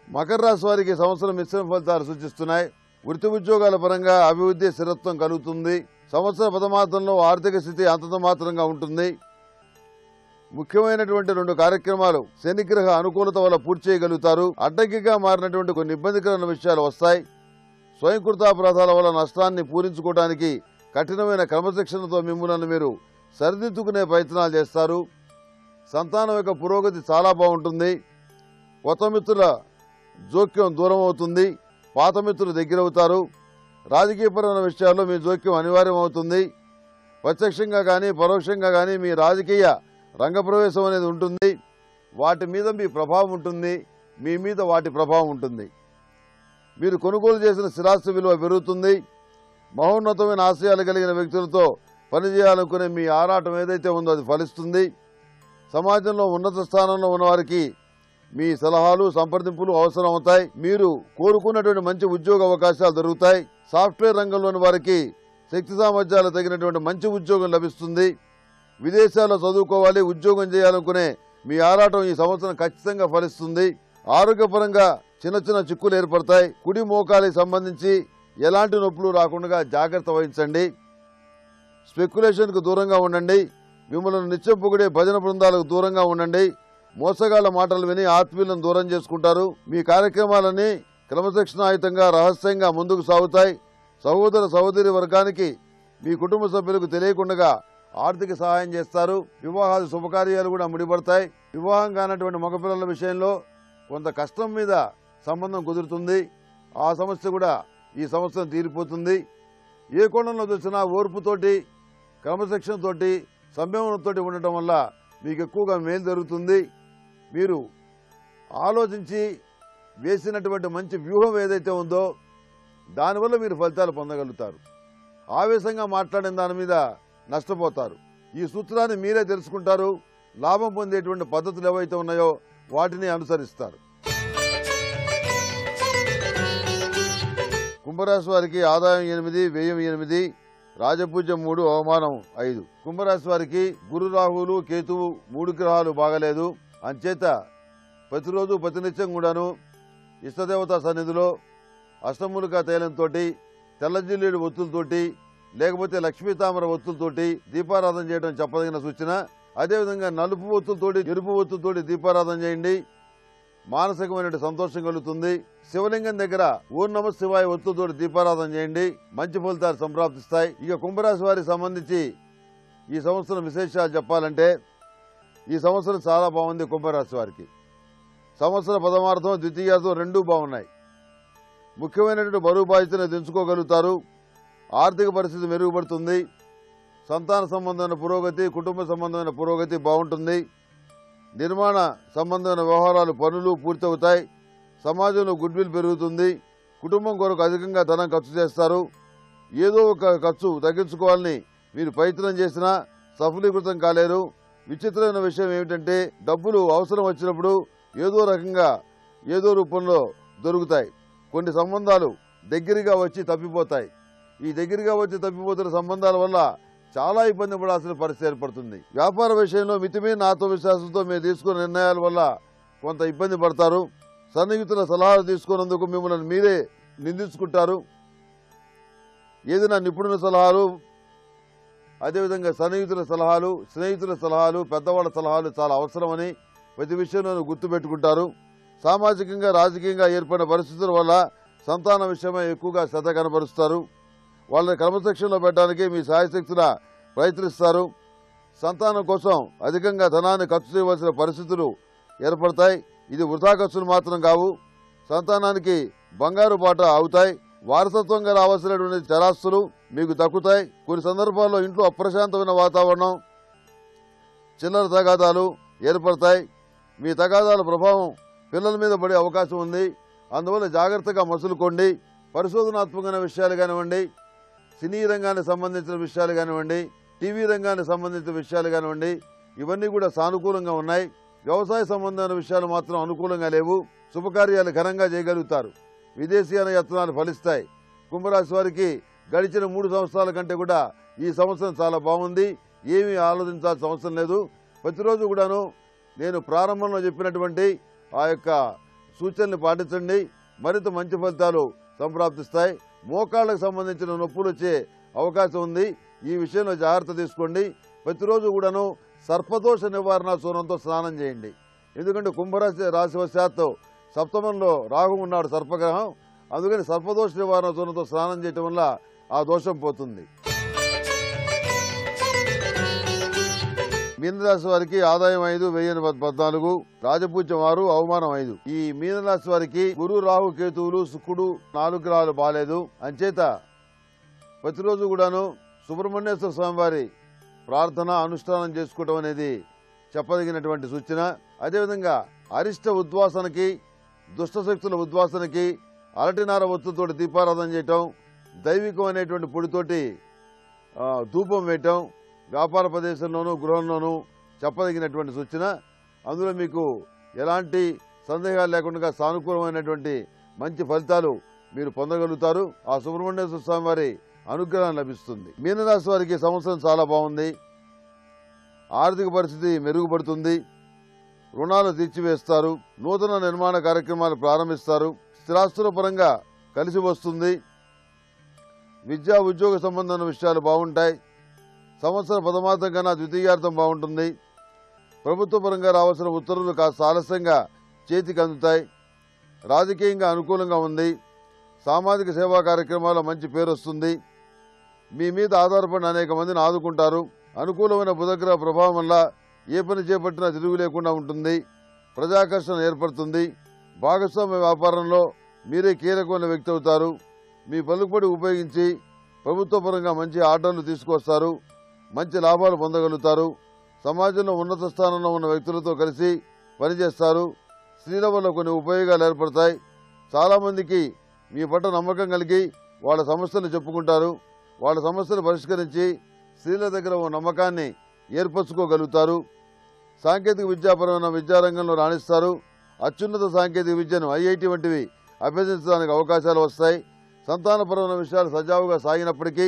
మకర రాశి వారికి సంవత్సరం మిశ్రమ ఫలితాలు సూచిస్తున్నాయి. వృత్తి ఉద్యోగాల పరంగా అభివృద్ధి స్థిరత్వం కలుగుతుంది. సంవత్సర ప్రథమార్థంలో ఆర్థిక స్థితి అంతంత మాత్రంగా ఉంటుంది. ముఖ్యమైనటువంటి 2 కార్యక్రమాలు శనిగ్రహ అనుకూలత వల్ల పూర్తి చేయగలుగుతారు. అడ్డంకిగా మారినటువంటి కొన్ని ఇబ్బందికరమైన విషయాలు వస్తాయి. స్వయంకృతాపరాధాల వల్ల నష్టాన్ని పూరించుకోవడానికి కఠినమైన క్రమశిక్షణతో మిమ్మల్ని మీరు సరిదిద్దుకునే ప్రయత్నాలు చేస్తారు. సంతానం యొక్క పురోగతి చాలా బాగుంటుంది. కొత్త మిత్రుల జోక్యం దూరం అవుతుంది. పాత మిత్రులు దగ్గరవుతారు. రాజకీయపరమైన విషయాల్లో మీ జోక్యం అనివార్యం అవుతుంది. ప్రత్యక్షంగా కానీ పరోక్షంగా కానీ మీ రాజకీయ రంగప్రవేశం అనేది ఉంటుంది. వాటి మీద మీ ప్రభావం ఉంటుంది, మీ మీద వాటి ప్రభావం ఉంటుంది. మీరు కొనుగోలు చేసిన స్థిరాస్తి విలువ పెరుగుతుంది. మహోన్నతమైన ఆశయాలు కలిగిన వ్యక్తులతో పనిచేయాలనుకునే మీ ఆరాటం ఏదైతే ఉందో అది ఫలిస్తుంది. సమాజంలో ఉన్నత స్థానంలో ఉన్నవారికి మీ సలహాలు సంప్రదింపులు అవసరం అవుతాయి. మీరు కోరుకున్నటువంటి మంచి ఉద్యోగ అవకాశాలు దొరుకుతాయి. సాఫ్ట్వేర్ రంగంలోని వారికి శక్తి సామర్థ్యాలు తగినటువంటి మంచి ఉద్యోగం లభిస్తుంది. విదేశాల్లో చదువుకోవాలి, ఉద్యోగం చేయాలనుకునే మీ ఆరాటం ఈ సంవత్సరం ఖచ్చితంగా ఫలిస్తుంది. ఆరోగ్యపరంగా చిన్న చిన్న చిక్కులు ఏర్పడతాయి. కుడి మోకాలికి సంబంధించి ఎలాంటి నొప్పులు రాకుండా జాగ్రత్త వహించండి. స్పెక్యులేషన్కు దూరంగా ఉండండి. మిమ్మల్ని నిత్యం పొగిడే భజన బృందాలకు దూరంగా ఉండండి. మోసగాళ్ల మాటలు విని ఆత్మీయులను దూరం చేసుకుంటారు. మీ కార్యక్రమాలన్నీ క్రమశిక్షణాయుతంగా రహస్యంగా ముందుకు సాగుతాయి. సహోదర సహోదరి వర్గానికి మీ కుటుంబ సభ్యులకు తెలియకుండా ఆర్థిక సహాయం చేస్తారు. వివాహాది శుభకార్యాలు కూడా ముడిపడతాయి. వివాహం కానటువంటి మగపిల్లల విషయంలో కొంత కష్టం మీద సంబంధం కుదురుతుంది. ఆ సమస్య కూడా ఈ సంవత్సరం తీరిపోతుంది. ఏ కోణంలో చూసినా ఓర్పుతోటి క్రమశిక్షణతోటి సంయమనంతో ఉండటం వల్ల మీకు ఎక్కువగా మేలు జరుగుతుంది. మీరు ఆలోచించి వేసినటువంటి మంచి వ్యూహం ఏదైతే ఉందో దానివల్ల మీరు ఫలితాలు పొందగలుగుతారు. ఆవేశంగా మాట్లాడిన దాని మీద నష్టపోతారు. ఈ సూత్రాన్ని మీరే తెలుసుకుంటారు. లాభం పొందేటువంటి పద్ధతులు ఏవైతే ఉన్నాయో వాటిని అనుసరిస్తారు. కుంభరాశి వారికి ఆదాయం 8, వ్యయం 8, రాజపూజ్యం 3, అవమానం 5. కుంభరాశి వారికి గురు రాహువులు కేతువు 3 గ్రహాలు బాగలేదు. అంచేత ప్రతిరోజు ప్రతినిత్యం కూడాను ఇష్టదేవతా సన్నిధిలో అష్టములుగా తైలంతో తెల్లజిల్లేడు ఒత్తులతోటి లేకపోతే లక్ష్మీ తామర ఒత్తులతోటి దీపారాధన చేయడం చెప్పదగిన సూచన. అదేవిధంగా నలుపు ఒత్తులతోటి ఎరుపు ఒత్తులతోటి దీపారాధన చేయండి. మానసికమైన సంతోషం కలుగుతుంది. శివలింగం దగ్గర ఓం నమ శివాయ ఒత్తులతోటి దీపారాధన చేయండి. మంచి ఫలితాలు సంప్రాప్తిస్తాయి. ఇక కుంభరాశి వారికి సంబంధించి ఈ సంవత్సరం విశేషాలు చెప్పాలంటే ఈ సంవత్సరం చాలా బాగుంది. కుంభరాశి వారికి సంవత్సర ప్రథమార్థం ద్వితీయార్థం 2 బాగున్నాయి. ముఖ్యమైనటువంటి బరువు బాధ్యతను దించుకోగలుగుతారు. ఆర్థిక పరిస్థితి మెరుగుపడుతుంది. సంతాన సంబంధమైన పురోగతి, కుటుంబ సంబంధమైన పురోగతి బాగుంటుంది. నిర్మాణ సంబంధమైన వ్యవహారాలు పనులు పూర్తవుతాయి. సమాజంలో గుడ్విల్ పెరుగుతుంది. కుటుంబం కొరకు అధికంగా ధనం ఖర్చు చేస్తారు. ఏదో ఒక ఖర్చు తగ్గించుకోవాలని మీరు ప్రయత్నం చేసినా సఫలీకృతం కాలేరు. విచిత్రమైన విషయం ఏమిటంటే డబ్బులు అవసరం వచ్చినప్పుడు ఏదో రకంగా ఏదో రూపంలో దొరుకుతాయి. కొన్ని సంబంధాలు దగ్గరగా వచ్చి తప్పిపోతాయి. ఈ దగ్గరగా వచ్చి తప్పిపోతున్న సంబంధాల వల్ల చాలా ఇబ్బంది పడాల్సిన పరిస్థితి ఏర్పడుతుంది. వ్యాపార విషయంలో మితిమీరిన ఆత్మవిశ్వాసంతో మీరు తీసుకున్న నిర్ణయాల వల్ల కొంత ఇబ్బంది పడతారు. సన్నిహితుల సలహాలు తీసుకున్నందుకు మిమ్మల్ని మీరే నిందించుకుంటారు. ఏదైనా నిపుణుల సలహాలు, అదేవిధంగా సన్నిహితుల సలహాలు, స్నేహితుల సలహాలు, పెద్దవాళ్ల సలహాలు చాలా అవసరమని ప్రతి విషయంలోనూ గుర్తుపెట్టుకుంటారు. సామాజికంగా రాజకీయంగా ఏర్పడిన పరిస్థితుల వల్ల సంతాన విషయమై ఎక్కువగా శ్రద్ధ కనబరుస్తారు. వాళ్ళని క్రమశిక్షణలో పెట్టడానికి మీ శాయశక్తులా ప్రయత్నిస్తారు. సంతానం కోసం అధికంగా ధనాన్ని ఖర్చు చేయవలసిన పరిస్థితులు ఏర్పడతాయి. ఇది వృధా ఖర్చులు మాత్రం కావు, సంతానానికి బంగారు బాట అవుతాయి. వారసత్వంగా రావాల్సినటువంటి చరాస్తులు మీకు దక్కుతాయి. కొన్ని సందర్భాల్లో ఇంట్లో అప్రశాంతమైన వాతావరణం, చిల్లర తగాదాలు ఏర్పడతాయి. మీ తగాదాల ప్రభావం పిల్లల మీద పడే అవకాశం ఉంది. అందువల్ల జాగ్రత్తగా మసులుకోండి. పరిశోధనాత్మకమైన విషయాలు కానివ్వండి, సినీ రంగానికి సంబంధించిన విషయాలు కానివ్వండి, టీవీ రంగానికి సంబంధించిన విషయాలు కానివ్వండి, ఇవన్నీ కూడా సానుకూలంగా ఉన్నాయి. వ్యవసాయ సంబంధమైన విషయాలు మాత్రం అనుకూలంగా లేవు. శుభకార్యాలు ఘనంగా చేయగలుగుతారు. విదేశీయాన యత్నాలు ఫలిస్తాయి. కుంభరాశి వారికి గడిచిన 3 సంవత్సరాల కంటే కూడా ఈ సంవత్సరం చాలా బాగుంది. ఏమీ ఆలోచించాల్సిన అవసరం లేదు. ప్రతిరోజు కూడాను నేను ప్రారంభంలో చెప్పినటువంటి ఆ యొక్క సూచనలు పాటించండి. మరింత మంచి ఫలితాలు సంప్రాప్తిస్తాయి. మోకాళ్లకు సంబంధించిన నొప్పులు వచ్చే అవకాశం ఉంది. ఈ విషయంలో జాగ్రత్త తీసుకోండి. ప్రతిరోజు కూడాను సర్పదోష నివారణ చూర్ణంతో స్నానం చేయండి. ఎందుకంటే కుంభరాశి రాశివశాత్తు సప్తమంలో రాహు ఉన్నాడు, సర్పగ్రహం. అందుకని సర్పదోష నివారణ చూర్ణంతో స్నానం చేయటం వల్ల ఆ దోషం పోతుంది. మీనరాశి వారికి ఆదాయం 5, వ్యయం 14, రాజపూజ్యం 6, అవమానం 5. ఈ మీనరాశి వారికి గురు, రాహు, కేతువులు, శుక్రుడు 4 గ్రహాలు బాలేదు. అంచేత ప్రతిరోజు కూడాను సుబ్రహ్మణ్యేశ్వర స్వామి వారి ప్రార్థన అనుష్ఠానం చేసుకోవడం అనేది చెప్పదగినటువంటి సూచన. అదేవిధంగా అరిష్ట ఉద్వాసనకి, దుష్టశక్తుల ఉద్వాసనకి అరటినార ఒత్తుతోటి దీపారాధన చేయటం, దైవికం అనేటువంటి పొడితోటి ధూపం వేయటం వ్యాపార ప్రదేశంలోనూ గృహంలోనూ చెప్పదగినటువంటి సూచన. అందులో మీకు ఎలాంటి సందేహాలు లేకుండా సానుకూలమైనటువంటి మంచి ఫలితాలు మీరు పొందగలుగుతారు. ఆ సుబ్రహ్మణ్యేశ్వర స్వామి వారి అనుగ్రహం లభిస్తుంది. మీనరాశి వారికి సంవత్సరం చాలా బాగుంది. ఆర్థిక పరిస్థితి మెరుగుపడుతుంది. రుణాలు తీర్చివేస్తారు. నూతన నిర్మాణ కార్యక్రమాలు ప్రారంభిస్తారు. స్థిరాస్తుల పరంగా కలిసి వస్తుంది. విద్యా ఉద్యోగ సంబంధమైన విషయాలు బాగుంటాయి. సంవత్సర ప్రథమార్థం కన్నా ద్వితీయార్థం బాగుంటుంది. ప్రభుత్వ పరంగా రావాల్సిన ఉత్తర్వులు కాస్త ఆలస్యంగా చేతికి అందుతాయి. రాజకీయంగా అనుకూలంగా ఉంది. సామాజిక సేవా కార్యక్రమాల్లో మంచి పేరు వస్తుంది. మీ మీద ఆధారపడిన అనేక మందిని ఆదుకుంటారు. అనుకూలమైన బుధగ్రహ ప్రభావం వల్ల ఏ పని చేపట్టినా తిరుగు లేకుండా ఉంటుంది. ప్రజాకర్షణ ఏర్పడుతుంది. భాగస్వామ్య వ్యాపారంలో మీరే కీలకమైన వ్యక్తి అవుతారు. మీ పలుకుబడి ఉపయోగించి ప్రభుత్వ పరంగా మంచి ఆర్డర్లు తీసుకొస్తారు. మంచి లాభాలు పొందగలుగుతారు. సమాజంలో ఉన్నత స్థానంలో ఉన్న వ్యక్తులతో కలిసి పనిచేస్తారు. స్త్రీల వల్ల కొన్ని ఉపయోగాలు ఏర్పడతాయి. చాలామందికి మీ పట్ల నమ్మకం కలిగి వాళ్ళ సమస్యలు చెప్పుకుంటారు. వాళ్ళ సమస్యలు పరిష్కరించి స్త్రీల దగ్గర ఓ నమ్మకాన్ని ఏర్పరచుకోగలుగుతారు. సాంకేతిక విద్యాపరమైన విద్యారంగంలో రాణిస్తారు. అత్యున్నత సాంకేతిక విద్యను ఐఐటి వంటివి అభ్యసించడానికి అవకాశాలు వస్తాయి. సంతానపరమైన విషయాలు సజావుగా సాగినప్పటికీ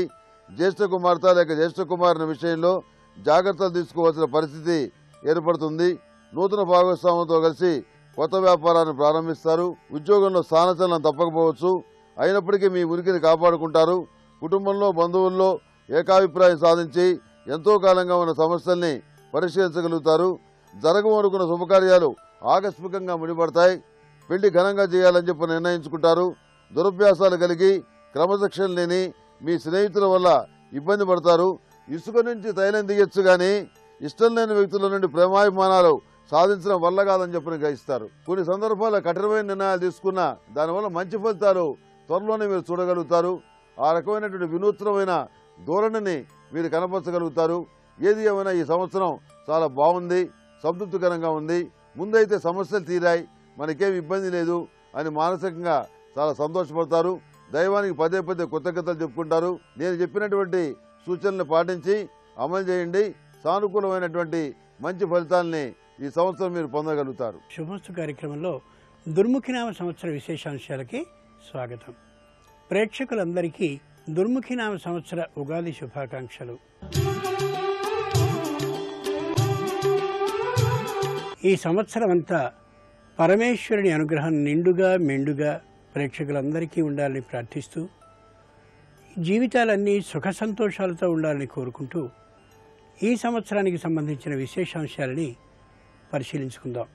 జ్యేష్ఠ కుమార్తె లేక జ్యేష్ఠ కుమారుని విషయంలో జాగ్రత్తలు తీసుకోవాల్సిన పరిస్థితి ఏర్పడుతుంది. నూతన భాగస్వాములతో కలిసి కొత్త వ్యాపారాన్ని ప్రారంభిస్తారు. ఉద్యోగంలో స్థానచలనం తప్పకపోవచ్చు. అయినప్పటికీ మీ ఉనికిని కాపాడుకుంటారు. కుటుంబంలో బంధువుల్లో ఏకాభిప్రాయం సాధించి ఎంతో కాలంగా ఉన్న సమస్యల్ని పరిష్కరించగలుగుతారు. జరగమనుకున్న శుభకార్యాలు ఆకస్మికంగా ముడిపడతాయి. పెళ్లి ఘనంగా చేయాలని చెప్పి నిర్ణయించుకుంటారు. దురభ్యాసాలు కలిగి క్రమశిక్షణ లేని మీ స్నేహితుల వల్ల ఇబ్బంది పడతారు. ఇసుక నుంచి తైలం దిగచ్చు గాని ఇష్టం లేని వ్యక్తుల నుండి ప్రేమాభిమానాలు సాధించడం వల్ల కాదని చెప్పని గ్రహిస్తారు. కొన్ని సందర్భాల్లో కఠినమైన నిర్ణయాలు తీసుకున్నా దానివల్ల మంచి ఫలితాలు త్వరలోనే మీరు చూడగలుగుతారు. ఆ రకమైనటువంటి వినూత్నమైన ధోరణిని మీరు కనపరచగలుగుతారు. ఏది ఏమైనా ఈ సంవత్సరం చాలా బాగుంది, సంతృప్తికరంగా ఉంది. ముందైతే సమస్యలు తీరాయి, మనకేం ఇబ్బంది లేదు అని మానసికంగా చాలా సంతోషపడతారు. దైవానికి పదే పదే కృతజ్ఞతలు చెప్పుకుంటారు. నేను చెప్పినటువంటి సూచనలు పాటించి అమలు చేయండి. సానుకూలమైనటువంటి మంచి ఫలితాలని ఈ సంవత్సరం మీరు పొందగలుగుతారు. శుభమస్తు కార్యక్రమంలో దుర్ముఖినామ సంవత్సర విశేషాంశాలకి స్వాగతం. ప్రేక్షకులందరికీ దుర్ముఖినామ సంవత్సర ఉగాది శుభాకాంక్షలు. ఈ సంవత్సరం అంతా పరమేశ్వరుని అనుగ్రహం నిండుగా మెండుగా ప్రేక్షకులందరికీ ఉండాలని ప్రార్థిస్తూ జీవితాలన్నీ సుఖ సంతోషాలతో ఉండాలని కోరుకుంటూ ఈ సంవత్సరానికి సంబంధించిన విశేషాంశాలని పరిశీలించుకుందాం.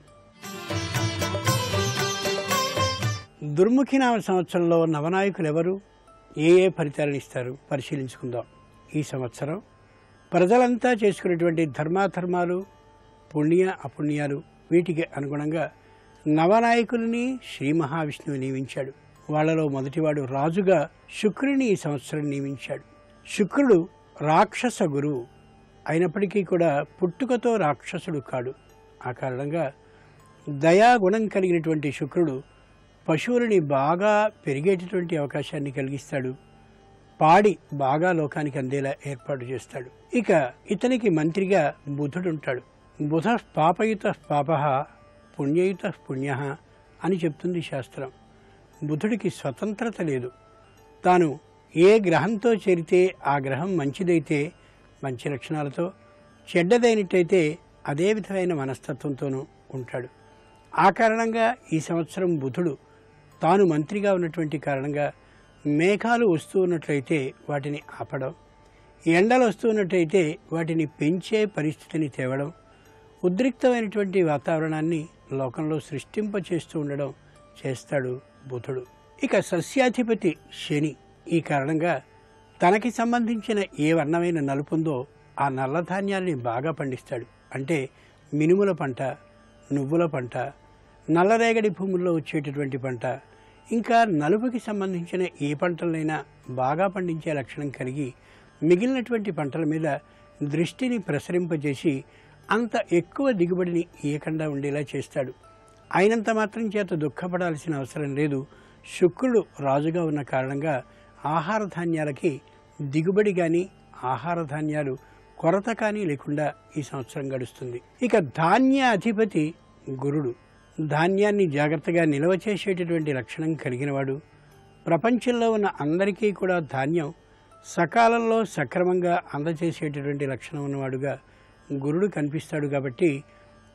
దుర్ముఖినామ సంవత్సరంలో నవనాయకులు ఎవరు, ఏ ఏ ఫలితాలను ఇస్తారు పరిశీలించుకుందాం. ఈ సంవత్సరం ప్రజలంతా చేసుకునేటువంటి ధర్మాధర్మాలు, పుణ్య అపుణ్యాలు, వీటికి అనుగుణంగా నవనాయకుల్ని శ్రీ మహావిష్ణువు నియమించాడు. వాళ్లలో మొదటివాడు రాజుగా శుక్రుని ఈ సంవత్సరం నియమించాడు. శుక్రుడు రాక్షస గురువు అయినప్పటికీ కూడా పుట్టుకతో రాక్షసుడు కాడు. ఆ కారణంగా దయాగుణం కలిగినటువంటి శుక్రుడు పశువులని బాగా పెరిగేటటువంటి అవకాశాన్ని కలిగిస్తాడు. పాడి బాగా లోకానికి అందేలా ఏర్పాటు చేస్తాడు. ఇక ఇతనికి మంత్రిగా బుధుడుంటాడు. బుధ పాపయుత పాప పుణ్యయుత పుణ్య అని చెప్తుంది శాస్త్రం. బుధుడికి స్వతంత్రత లేదు. తాను ఏ గ్రహంతో చేరితే ఆ గ్రహం మంచిదైతే మంచి లక్షణాలతో, చెడ్డదైనట్టయితే అదే విధమైన మనస్తత్వంతోనూ ఉంటాడు. ఆ కారణంగా ఈ సంవత్సరం బుధుడు తాను మంత్రిగా ఉన్నటువంటి కారణంగా మేఘాలు వస్తూ ఉన్నట్లయితే వాటిని ఆపడం, ఎండలు వస్తూ ఉన్నట్లయితే వాటిని పెంచే పరిస్థితిని తేవడం, ఉద్రిక్తమైనటువంటి వాతావరణాన్ని లోకంలో సృష్టింపచేస్తూ ఉండడం చేస్తాడు బుధుడు. ఇక సస్యాధిపతి శని. ఈ కారణంగా తనకి సంబంధించిన ఏ వర్ణమైన నలుపుందో ఆ నల్లధాన్యాల్ని బాగా పండిస్తాడు. అంటే మినుముల పంట, నువ్వుల పంట, నల్లరేగడి భూముల్లో వచ్చేటటువంటి పంట, ఇంకా నలుపుకి సంబంధించిన ఏ పంటలైనా బాగా పండించే లక్షణం కలిగి మిగిలినటువంటి పంటల మీద దృష్టిని ప్రసరింపజేసి అంత ఎక్కువ దిగుబడిని ఇయ్యకుండా ఉండేలా చేస్తాడు. అయినంత మాత్రం చేత దుఃఖపడాల్సిన అవసరం లేదు. శుక్రుడు రాజుగా ఉన్న కారణంగా ఆహార ధాన్యాలకి దిగుబడి కానీ, ఆహార ధాన్యాలు కొరత కానీ లేకుండా ఈ సంవత్సరం గడుస్తుంది. ఇక ధాన్య అధిపతి గురుడు. ధాన్యాన్ని జాగ్రత్తగా నిల్వ చేసేటటువంటి లక్షణం కలిగినవాడు. ప్రపంచంలో ఉన్న అందరికీ కూడా ధాన్యం సకాలంలో సక్రమంగా అందజేసేటటువంటి లక్షణం ఉన్నవాడుగా గురుడు కనిపిస్తాడు. కాబట్టి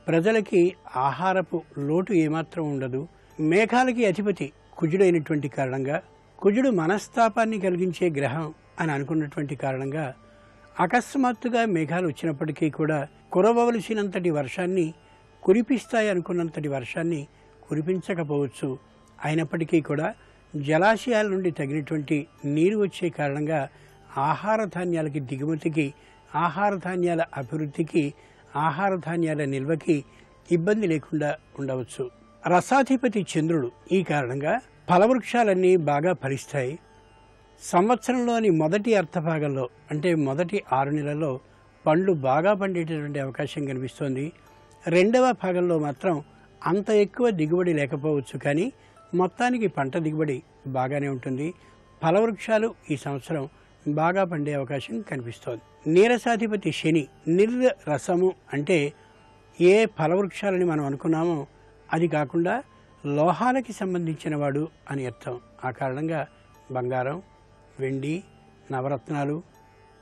ప్రజలకి ఆహారపు లోటు ఏమాత్రం ఉండదు. మేఘాలకి అధిపతి కుజుడైనటువంటి కారణంగా, కుజుడు మనస్తాపాన్ని కలిగించే గ్రహం అని అనుకున్నటువంటి కారణంగా అకస్మాత్తుగా మేఘాలు వచ్చినప్పటికీ కూడా కురవలసినంతటి వర్షాన్ని, కురిపిస్తాయి అనుకున్నంతటి వర్షాన్ని కురిపించకపోవచ్చు. అయినప్పటికీ కూడా జలాశయాల నుండి తగినటువంటి నీరు వచ్చే కారణంగా ఆహార ధాన్యాలకి దిగుమతికి, ఆహార ధాన్యాల అభివృద్ధికి, ఆహార ధాన్యాల నిల్వకి ఇబ్బంది లేకుండా ఉండవచ్చు. రసాధిపతి చంద్రుడు. ఈ కారణంగా ఫలవృక్షాలన్నీ బాగా ఫలిస్తాయి. సంవత్సరంలోని మొదటి అర్ధభాగంలో అంటే మొదటి 6 నెలల్లో పండ్లు బాగా పండేటటువంటి అవకాశం కనిపిస్తోంది. రెండవ భాగంలో మాత్రం అంత ఎక్కువ దిగుబడి లేకపోవచ్చు, కానీ మొత్తానికి పంట దిగుబడి బాగానే ఉంటుంది. ఫలవృక్షాలు ఈ సంవత్సరం బాగా పండే అవకాశం కనిపిస్తోంది. నీరసాధిపతి శని. రసము అంటే ఏ ఫలవృక్షాలని మనం అనుకున్నామో అది కాకుండా లోహాలకి సంబంధించిన వాడు అని అర్థం. ఆ కారణంగా బంగారం, వెండి, నవరత్నాలు,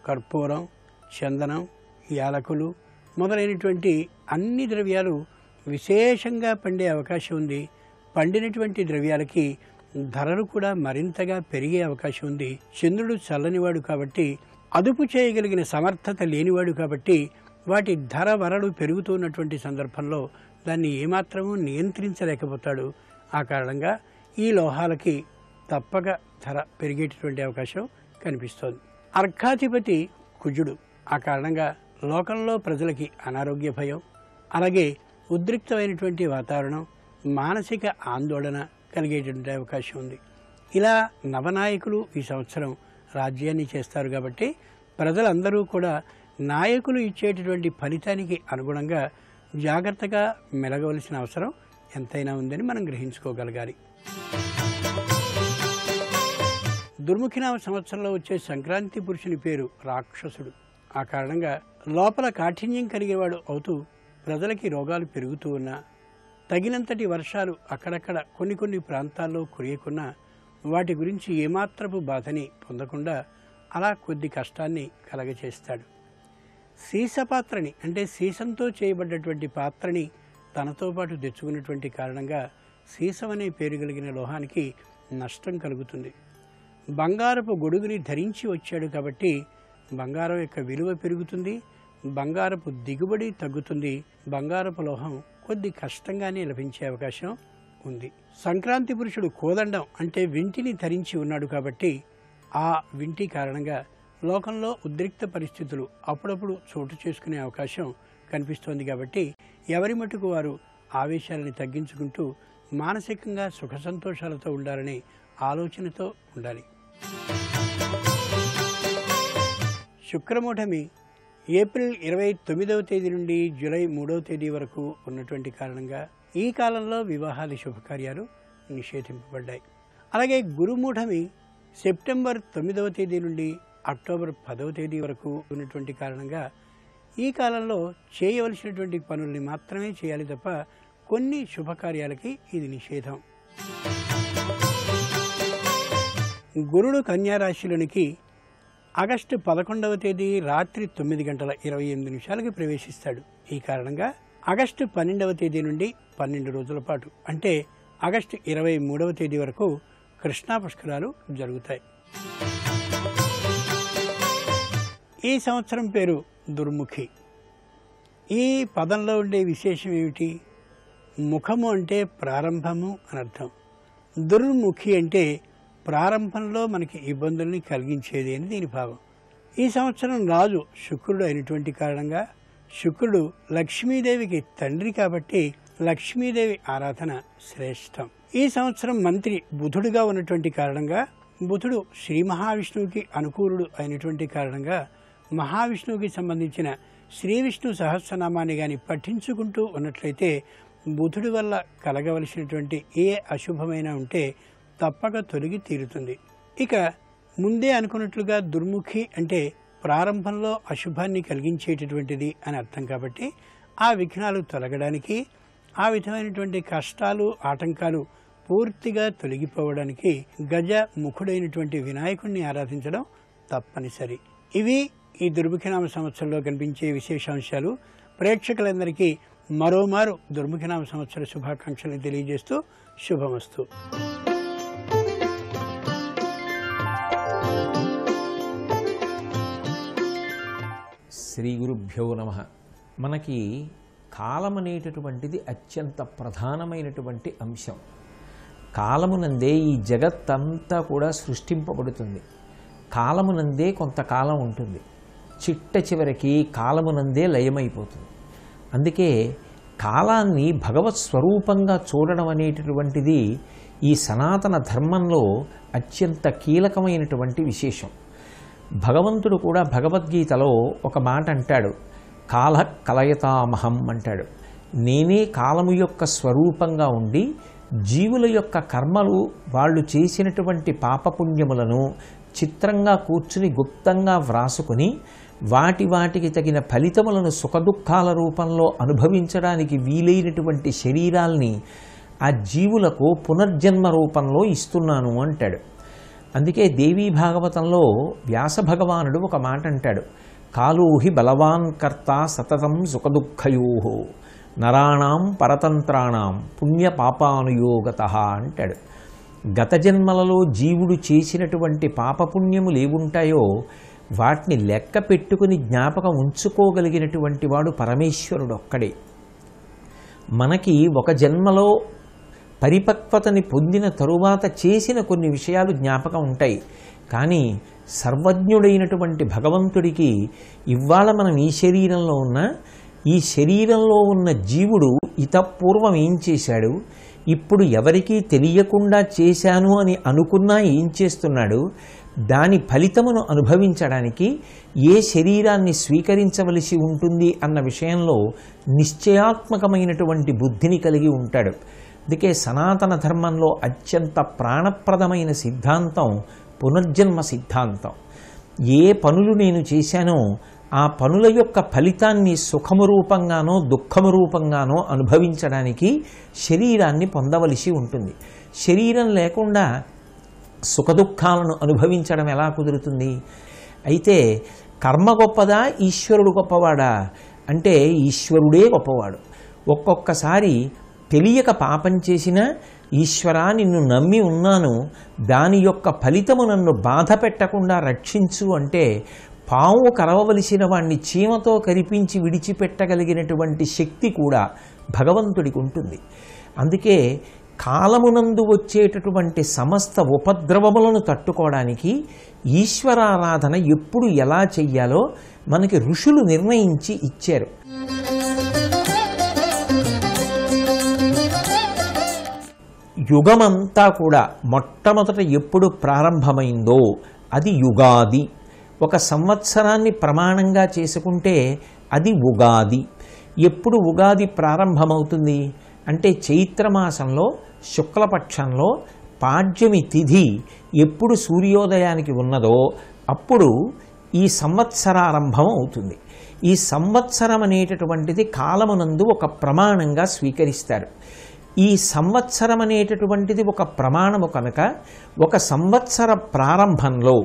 కర్పూరం, చందనం, యాలకులు మొదలైనటువంటి అన్ని ద్రవ్యాలు విశేషంగా పండే అవకాశం ఉంది. పండినటువంటి ద్రవ్యాలకి ధరలు కూడా మరింతగా పెరిగే అవకాశం ఉంది. చంద్రుడు చల్లనివాడు కాబట్టి, అదుపు చేయగలిగిన సమర్థత లేనివాడు కాబట్టి వాటి ధర వరలు పెరుగుతున్నటువంటి సందర్భంలో దాన్ని ఏమాత్రమూ నియంత్రించలేకపోతాడు. ఆ కారణంగా ఈ లోహాలకి తప్పక ధర పెరిగేటటువంటి అవకాశం కనిపిస్తోంది. అర్కాధిపతి కుజుడు. ఆ కారణంగా లోకంలో ప్రజలకి అనారోగ్య భయం, అలాగే ఉద్రిక్తమైనటువంటి వాతావరణం, మానసిక ఆందోళన కలిగేటువంటి అవకాశం ఉంది. ఇలా నవనాయకులు ఈ సంవత్సరం రాజ్యాన్ని చేస్తారు. కాబట్టి ప్రజలందరూ కూడా నాయకులు ఇచ్చేటటువంటి ఫలితానికి అనుగుణంగా జాగ్రత్తగా మెలగవలసిన అవసరం ఎంతైనా ఉందని మనం గ్రహించుకోగలగాలి. దుర్ముఖినామ సంవత్సరంలో వచ్చే సంక్రాంతి పురుషుని పేరు రాక్షసుడు. ఆ కారణంగా లోపల కాఠిన్యం కలిగేవాడు అవుతూ ప్రజలకి రోగాలు పెరుగుతూ ఉన్నా, తగినంతటి వర్షాలు అక్కడక్కడ కొన్ని ప్రాంతాల్లో కురియకున్నా వాటి గురించి ఏమాత్రపు బాధని పొందకుండా అలా కొద్ది కష్టాన్ని కలగచేస్తాడు. సీసపాత్రని అంటే సీసంతో చేయబడ్డటువంటి పాత్రని తనతో పాటు తెచ్చుకున్నటువంటి కారణంగా సీసం అనే పేరు కలిగిన లోహానికి నష్టం కలుగుతుంది. బంగారపు గొడుగుని ధరించి వచ్చాడు కాబట్టి బంగారం యొక్క విలువ పెరుగుతుంది, బంగారపు దిగుబడి తగ్గుతుంది. బంగారపు లోహం కొద్ది కష్టంగానే లభించే అవకాశం ఉంది. సంక్రాంతి పురుషుడు కోదండం అంటే వింటిని ధరించి ఉన్నాడు కాబట్టి ఆ వింటి కారణంగా లోకంలో ఉద్రిక్త పరిస్థితులు అప్పుడప్పుడు చోటు చేసుకునే అవకాశం కనిపిస్తోంది. కాబట్టి ఎవరి మటుకు వారు ఆవేశాలని తగ్గించుకుంటూ మానసికంగా సుఖ సంతోషాలతో ఉండాలనే ఆలోచనతో ఉండాలి. శుక్రమూఢమి ఏప్రిల్ 29వ తేదీ నుండి జూలై 3వ తేదీ వరకు ఉన్నటువంటి కారణంగా ఈ కాలంలో వివాహాది శుభకార్యాలు నిషేధింపబడ్డాయి. అలాగే గురుమూఢమి సెప్టెంబర్ 9వ తేదీ నుండి అక్టోబర్ 10వ తేదీ వరకు ఉన్నటువంటి కారణంగా ఈ కాలంలో చేయవలసినటువంటి పనుల్ని మాత్రమే చేయాలి తప్ప కొన్ని శుభకార్యాలకి ఇది నిషేధం. గురుడు కన్యారాశిలోనికి ఆగస్టు 11వ తేదీ రాత్రి 9:28 ప్రవేశిస్తాడు. ఈ కారణంగా ఆగస్టు 12వ తేదీ నుండి 12 రోజుల పాటు అంటే ఆగస్టు 23వ తేదీ వరకు కృష్ణా పుష్కరాలు జరుగుతాయి. ఈ సంవత్సరం పేరు దుర్ముఖి. ఈ పదంలో ఉండే విశేషం ఏమిటి? ముఖము అంటే ప్రారంభము అని అర్థం. దుర్ముఖి అంటే ప్రారంభంలో మనకి ఇబ్బందుల్ని కలిగించేది అని దీని భావం. ఈ సంవత్సరం రాజు శుక్రుడు అయినటువంటి కారణంగా శుక్రుడు లక్ష్మీదేవికి తండ్రి కాబట్టి లక్ష్మీదేవి ఆరాధన శ్రేష్టం. ఈ సంవత్సరం మంత్రి బుధుడుగా ఉన్నటువంటి కారణంగా బుధుడు శ్రీ మహావిష్ణువుకి అనుకూలుడు అయినటువంటి కారణంగా మహావిష్ణువుకి సంబంధించిన శ్రీ విష్ణు సహస్రనామాన్ని గాని పఠించుకుంటూ ఉన్నట్లయితే బుధుడి వల్ల కలగవలసినటువంటి ఏ అశుభమైనా ఉంటే తప్పక తొలగి తీరుతుంది. ఇక ముందే అనుకున్నట్లుగా దుర్ముఖి అంటే ప్రారంభంలో అశుభాన్ని కలిగించేటటువంటిది అని అర్థం కాబట్టి ఆ విఘ్నాలు తొలగడానికి ఆ విధమైనటువంటి కష్టాలు ఆటంకాలు పూర్తిగా తొలగిపోవడానికి గజ ముఖుడైనటువంటి వినాయకుడిని ఆరాధించడం తప్పనిసరి. ఇవి ఈ దుర్ముఖినామ సంవత్సరంలో కనిపించే విశేషాంశాలు. ప్రేక్షకులందరికీ మరోమారు దుర్ముఖినామ సంవత్సర శుభాకాంక్షలను తెలియజేస్తూ శుభమస్తు. శ్రీ గురుభ్యో నమః. మనకి కాలం అనేటటువంటిది అత్యంత ప్రధానమైనటువంటి అంశం. కాలమునందే ఈ జగత్తంతా కూడా సృష్టింపబడుతుంది. కాలమునందే కొంతకాలం ఉంటుంది. చిట్ట చివరికి కాలమునందే లయమైపోతుంది. అందుకే కాలాన్ని భగవత్ స్వరూపంగా చూడడం అనేటటువంటిది ఈ సనాతన ధర్మంలో అత్యంత కీలకమైనటువంటి విశేషం. భగవంతుడు కూడా భగవద్గీతలో ఒక మాట అంటాడు, కాల కలయతామహం అంటాడు. నేనే కాలము యొక్క స్వరూపంగా ఉండి జీవుల యొక్క కర్మలు వాళ్ళు చేసినటువంటి పాపపుణ్యములను చిత్రంగా కూర్చుని గుప్తంగా వ్రాసుకుని వాటికి తగిన ఫలితములను సుఖదుఖాల రూపంలో అనుభవించడానికి వీలైనటువంటి శరీరాల్ని ఆ జీవులకు పునర్జన్మ రూపంలో ఇస్తున్నాను అంటాడు. అందుకే దేవీ భాగవతంలో వ్యాస భగవానుడు ఒక మాట అంటాడు, కాలోహి బలవాన్ కర్త సతతం సుఖదుఃఖయోః నరాణాం పరతంత్రాణం పుణ్య పాపానుయోగతః అంటాడు. గత జన్మలలో జీవుడు చేసినటువంటి పాపపుణ్యములు ఏవుంటాయో వాటిని లెక్క పెట్టుకుని జ్ఞాపకం ఉంచుకోగలిగినటువంటి వాడు పరమేశ్వరుడు ఒక్కడే. మనకి ఒక జన్మలో పరిపక్వతని పొందిన తరువాత చేసిన కొన్ని విషయాలు జ్ఞాపకం ఉంటాయి. కానీ సర్వజ్ఞుడైనటువంటి భగవంతుడికి ఇవాళ మనం ఈ శరీరంలో ఉన్న జీవుడు ఇతపూర్వం ఏం చేశాడు, ఇప్పుడు ఎవరికీ తెలియకుండా చేశాను అని అనుకున్నా ఏం చేస్తున్నాడు, దాని ఫలితమును అనుభవించడానికి ఏ శరీరాన్ని స్వీకరించవలసి ఉంటుంది అన్న విషయంలో నిశ్చయాత్మకమైనటువంటి బుద్ధిని కలిగి ఉంటాడు. అందుకే సనాతన ధర్మంలో అత్యంత ప్రాణప్రదమైన సిద్ధాంతం పునర్జన్మ సిద్ధాంతం. ఏ పనులు నేను చేశానో ఆ పనుల యొక్క ఫలితాన్ని సుఖము రూపంగానో దుఃఖము రూపంగానో అనుభవించడానికి శరీరాన్ని పొందవలసి ఉంటుంది. శరీరం లేకుండా సుఖదుఖాలను అనుభవించడం ఎలా కుదురుతుంది? అయితే కర్మ గొప్పదా ఈశ్వరుడు గొప్పవాడా అంటే ఈశ్వరుడే గొప్పవాడు. ఒక్కొక్కసారి తెలియక పాపం చేసినా ఈశ్వరా నిన్ను నమ్మి ఉన్నాను, దాని యొక్క ఫలితము నన్ను బాధ పెట్టకుండా రక్షించు అంటే పాము కరవవలసిన వాణ్ణి చీమతో కరిపించి విడిచిపెట్టగలిగినటువంటి శక్తి కూడా భగవంతుడికి ఉంటుంది. అందుకే కాలమునందు వచ్చేటటువంటి సమస్త ఉపద్రవములను తట్టుకోవడానికి ఈశ్వరారాధన ఎప్పుడు ఎలా చెయ్యాలో మనకి ఋషులు నిర్ణయించి ఇచ్చారు. యుగమంతా కూడా మొట్టమొదట ఎప్పుడు ప్రారంభమైందో అది యుగాది. ఒక సంవత్సరాన్ని ప్రమాణంగా చేసుకుంటే అది ఉగాది. ఎప్పుడు ఉగాది ప్రారంభమవుతుంది అంటే చైత్రమాసంలో శుక్లపక్షంలో పాడ్యమి తిథి ఎప్పుడు సూర్యోదయానికి ఉన్నదో అప్పుడు ఈ సంవత్సరారంభం అవుతుంది. ఈ సంవత్సరం అనేటటువంటిది కాలమునందు ఒక ప్రమాణంగా స్వీకరిస్తారు. ఈ సంవత్సరం అనేటటువంటిది ఒక ప్రమాణము కనుక ఒక సంవత్సర ప్రారంభంలో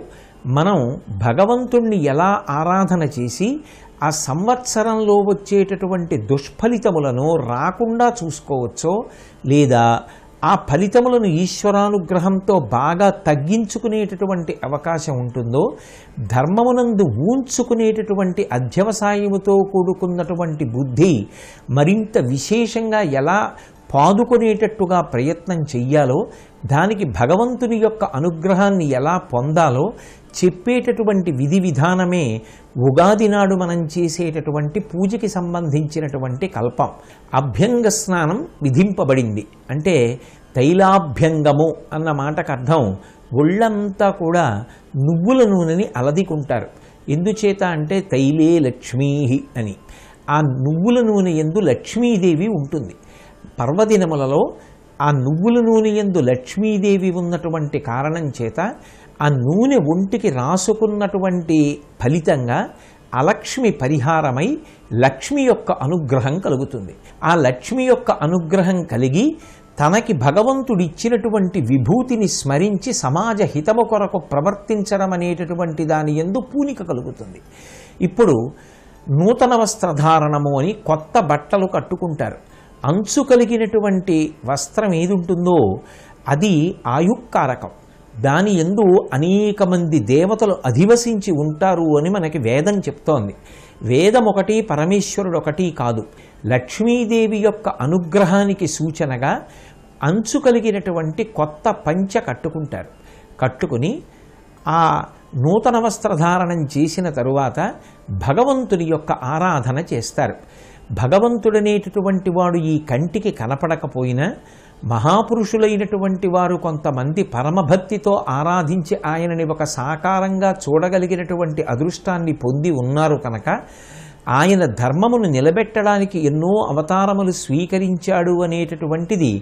మనం భగవంతుణ్ణి ఎలా ఆరాధన చేసి ఆ సంవత్సరంలో వచ్చేటటువంటి దుష్ఫలితములను రాకుండా చూసుకోవచ్చో లేదా ఆ ఫలితములను ఈశ్వరానుగ్రహంతో బాగా తగ్గించుకునేటటువంటి అవకాశం ఉంటుందో, ధర్మమునందు ఊంచుకునేటటువంటి అధ్యవసాయముతో కూడుకున్నటువంటి బుద్ధి మరింత విశేషంగా ఎలా పాదుకునేటట్టుగా ప్రయత్నం చెయ్యాలో, దానికి భగవంతుని యొక్క అనుగ్రహాన్ని ఎలా పొందాలో చెప్పేటటువంటి విధి విధానమే ఉగాది నాడు మనం చేసేటటువంటి పూజకి సంబంధించినటువంటి కల్పం. అభ్యంగ స్నానం విధింపబడింది అంటే తైలాభ్యంగము అన్న మాటకు అర్థం ఒళ్ళంతా కూడా నువ్వుల నూనెని అలదికుంటారు. ఎందుచేత అంటే తైలే లక్ష్మీ అని. ఆ నువ్వుల నూనె యందు లక్ష్మీదేవి ఉంటుంది. పర్వదినములలో ఆ నువ్వుల నూనె యందు లక్ష్మీదేవి ఉన్నటువంటి కారణం చేత ఆ నూనె ఒంటికి రాసుకున్నటువంటి ఫలితంగా అలక్ష్మి పరిహారమై లక్ష్మి యొక్క అనుగ్రహం కలుగుతుంది. ఆ లక్ష్మి యొక్క అనుగ్రహం కలిగి తనకి భగవంతుడిచ్చినటువంటి విభూతిని స్మరించి సమాజ హితము కొరకు ప్రవర్తించడం అనేటటువంటి దాని యందు పూనిక కలుగుతుంది. ఇప్పుడు నూతన వస్త్రధారణము అని కొత్త బట్టలు కట్టుకుంటారు. అంచు కలిగినటువంటి వస్త్రం ఏది ఉంటుందో అది ఆయుక్కారకం. దాని యందు అనేక మంది దేవతలు అధివసించి ఉంటారు అని మనకి వేదం చెప్తోంది. వేదం ఒకటి, పరమేశ్వరుడు ఒకటి కాదు. లక్ష్మీదేవి యొక్క అనుగ్రహానికి సూచనగా అంచు కలిగినటువంటి కొత్త పంచ కట్టుకుంటారు. కట్టుకుని ఆ నూతన వస్త్రధారణం చేసిన తరువాత భగవంతుని యొక్క ఆరాధన చేస్తారు. భగవంతుడనేటటువంటి వాడు ఈ కంటికి కనపడకపోయినా మహాపురుషులైనటువంటి వారు కొంతమంది పరమభక్తితో ఆరాధించి ఆయనని ఒక సాకారంగా చూడగలిగినటువంటి అదృష్టాన్ని పొంది ఉన్నారు కనుక ఆయన ధర్మమును నిలబెట్టడానికి ఎన్నో అవతారములు స్వీకరించాడు అనేటటువంటిది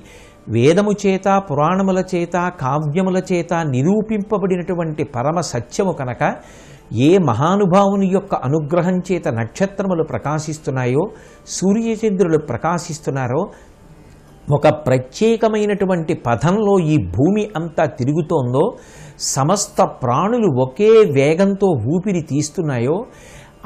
వేదము చేత, పురాణముల చేత, కావ్యముల చేత నిరూపింపబడినటువంటి పరమ సత్యము కనుక ఏ మహానుభావుని యొక్క అనుగ్రహం చేత నక్షత్రములు ప్రకాశిస్తున్నాయో, సూర్యచంద్రులు ప్రకాశిస్తున్నారో, ఒక ప్రత్యేకమైనటువంటి పథంలో ఈ భూమి అంతా తిరుగుతోందో, సమస్త ప్రాణులు ఒకే వేగంతో ఊపిరి తీస్తున్నాయో,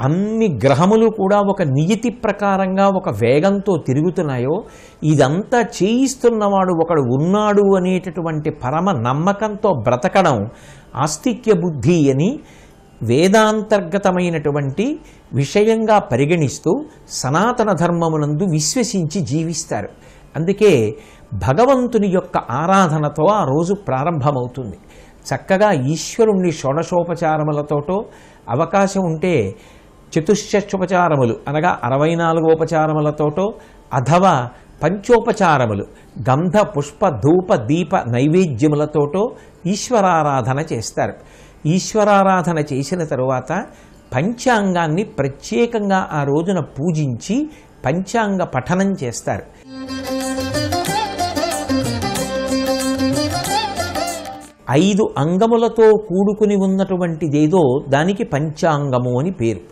అన్ని గ్రహములు కూడా ఒక నియతి ప్రకారంగా ఒక వేగంతో తిరుగుతున్నాయో, ఇదంతా చేయిస్తున్నవాడు ఒకడు ఉన్నాడు అనేటటువంటి పరమ నమ్మకంతో బ్రతకడం ఆస్తిక్య బుద్ధి అని వేదాంతర్గతమైనటువంటి విషయంగా పరిగణిస్తూ సనాతన ధర్మమునందు విశ్వసించి జీవిస్తారు. అందుకే భగవంతుని యొక్క ఆరాధనతో ఆ రోజు ప్రారంభమవుతుంది. చక్కగా ఈశ్వరుణ్ణి షోడశోపచారములతోటో, అవకాశం ఉంటే చతుశ్చోపచారములు అనగా 64 అథవా పంచోపచారములు గంధ పుష్ప ధూప దీప నైవేద్యములతోటో ఈశ్వరారాధన చేస్తారు. ఈశ్వరారాధన చేసిన తరువాత పంచాంగాన్ని ప్రత్యేకంగా ఆ రోజున పూజించి పంచాంగ పఠనం చేస్తారు. ఐదు అంగములతో కూడుకుని ఉన్నటువంటిదేదో దానికి పంచాంగము అని పేరు.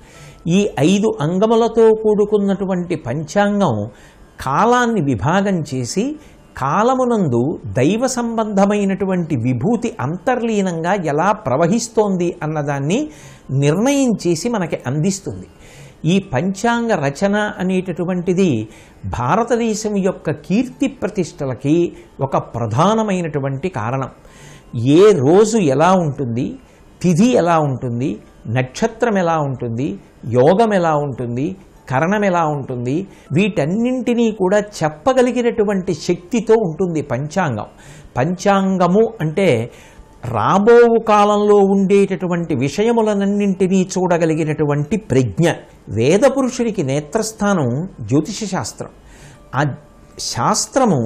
ఈ 5 అంగములతో కూడుకున్నటువంటి పంచాంగం కాలాన్ని విభాగం చేసి కాలమునందు దైవ సంబంధమైనటువంటి విభూతి అంతర్లీనంగా ఎలా ప్రవహిస్తోంది అన్నదాన్ని నిర్ణయం చేసి మనకి అందిస్తుంది. ఈ పంచాంగ రచన అనేటటువంటిది భారతదేశం యొక్క కీర్తి ప్రతిష్టలకి ఒక ప్రధానమైనటువంటి కారణం. ఏ రోజు ఎలా ఉంటుంది, తిథి ఎలా ఉంటుంది, నక్షత్రం ఎలా ఉంటుంది, యోగం ఎలా ఉంటుంది, కరణం ఎలా ఉంటుంది, వీటన్నింటినీ కూడా చెప్పగలిగినటువంటి శక్తితో ఉంటుంది పంచాంగం. పంచాంగము అంటే రాబో కాలంలో ఉండేటటువంటి విషయములనన్నింటినీ చూడగలిగినటువంటి ప్రజ్ఞ. వేద పురుషుడికి నేత్రస్థానం జ్యోతిష శాస్త్రం. ఆ శాస్త్రము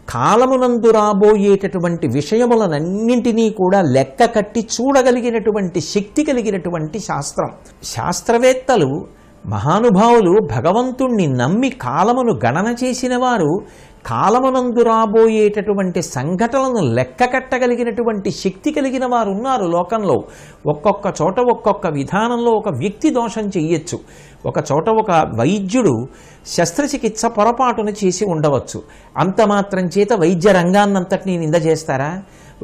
కాలమునందు రాబోయేటటువంటి విషయములనన్నింటినీ కూడా లెక్క కట్టి చూడగలిగినటువంటి శక్తి కలిగినటువంటి శాస్త్రం. శాస్త్రవేత్తలు మహానుభావులు భగవంతుణ్ణి నమ్మి కాలమును గణన చేసిన వారు కాలమునందు రాబోయేటటువంటి సంఘటనలను లెక్క కట్టగలిగినటువంటి శక్తి కలిగిన వారు ఉన్నారు లోకంలో. ఒక్కొక్క చోట ఒక్కొక్క విధానంలో ఒక వ్యక్తి దోషం చెయ్యొచ్చు. ఒక చోట ఒక వైద్యుడు శస్త్రచికిత్స పొరపాటును చేసి ఉండవచ్చు. అంత మాత్రం చేత వైద్య రంగాన్నంతటినీ నింద చేస్తారా?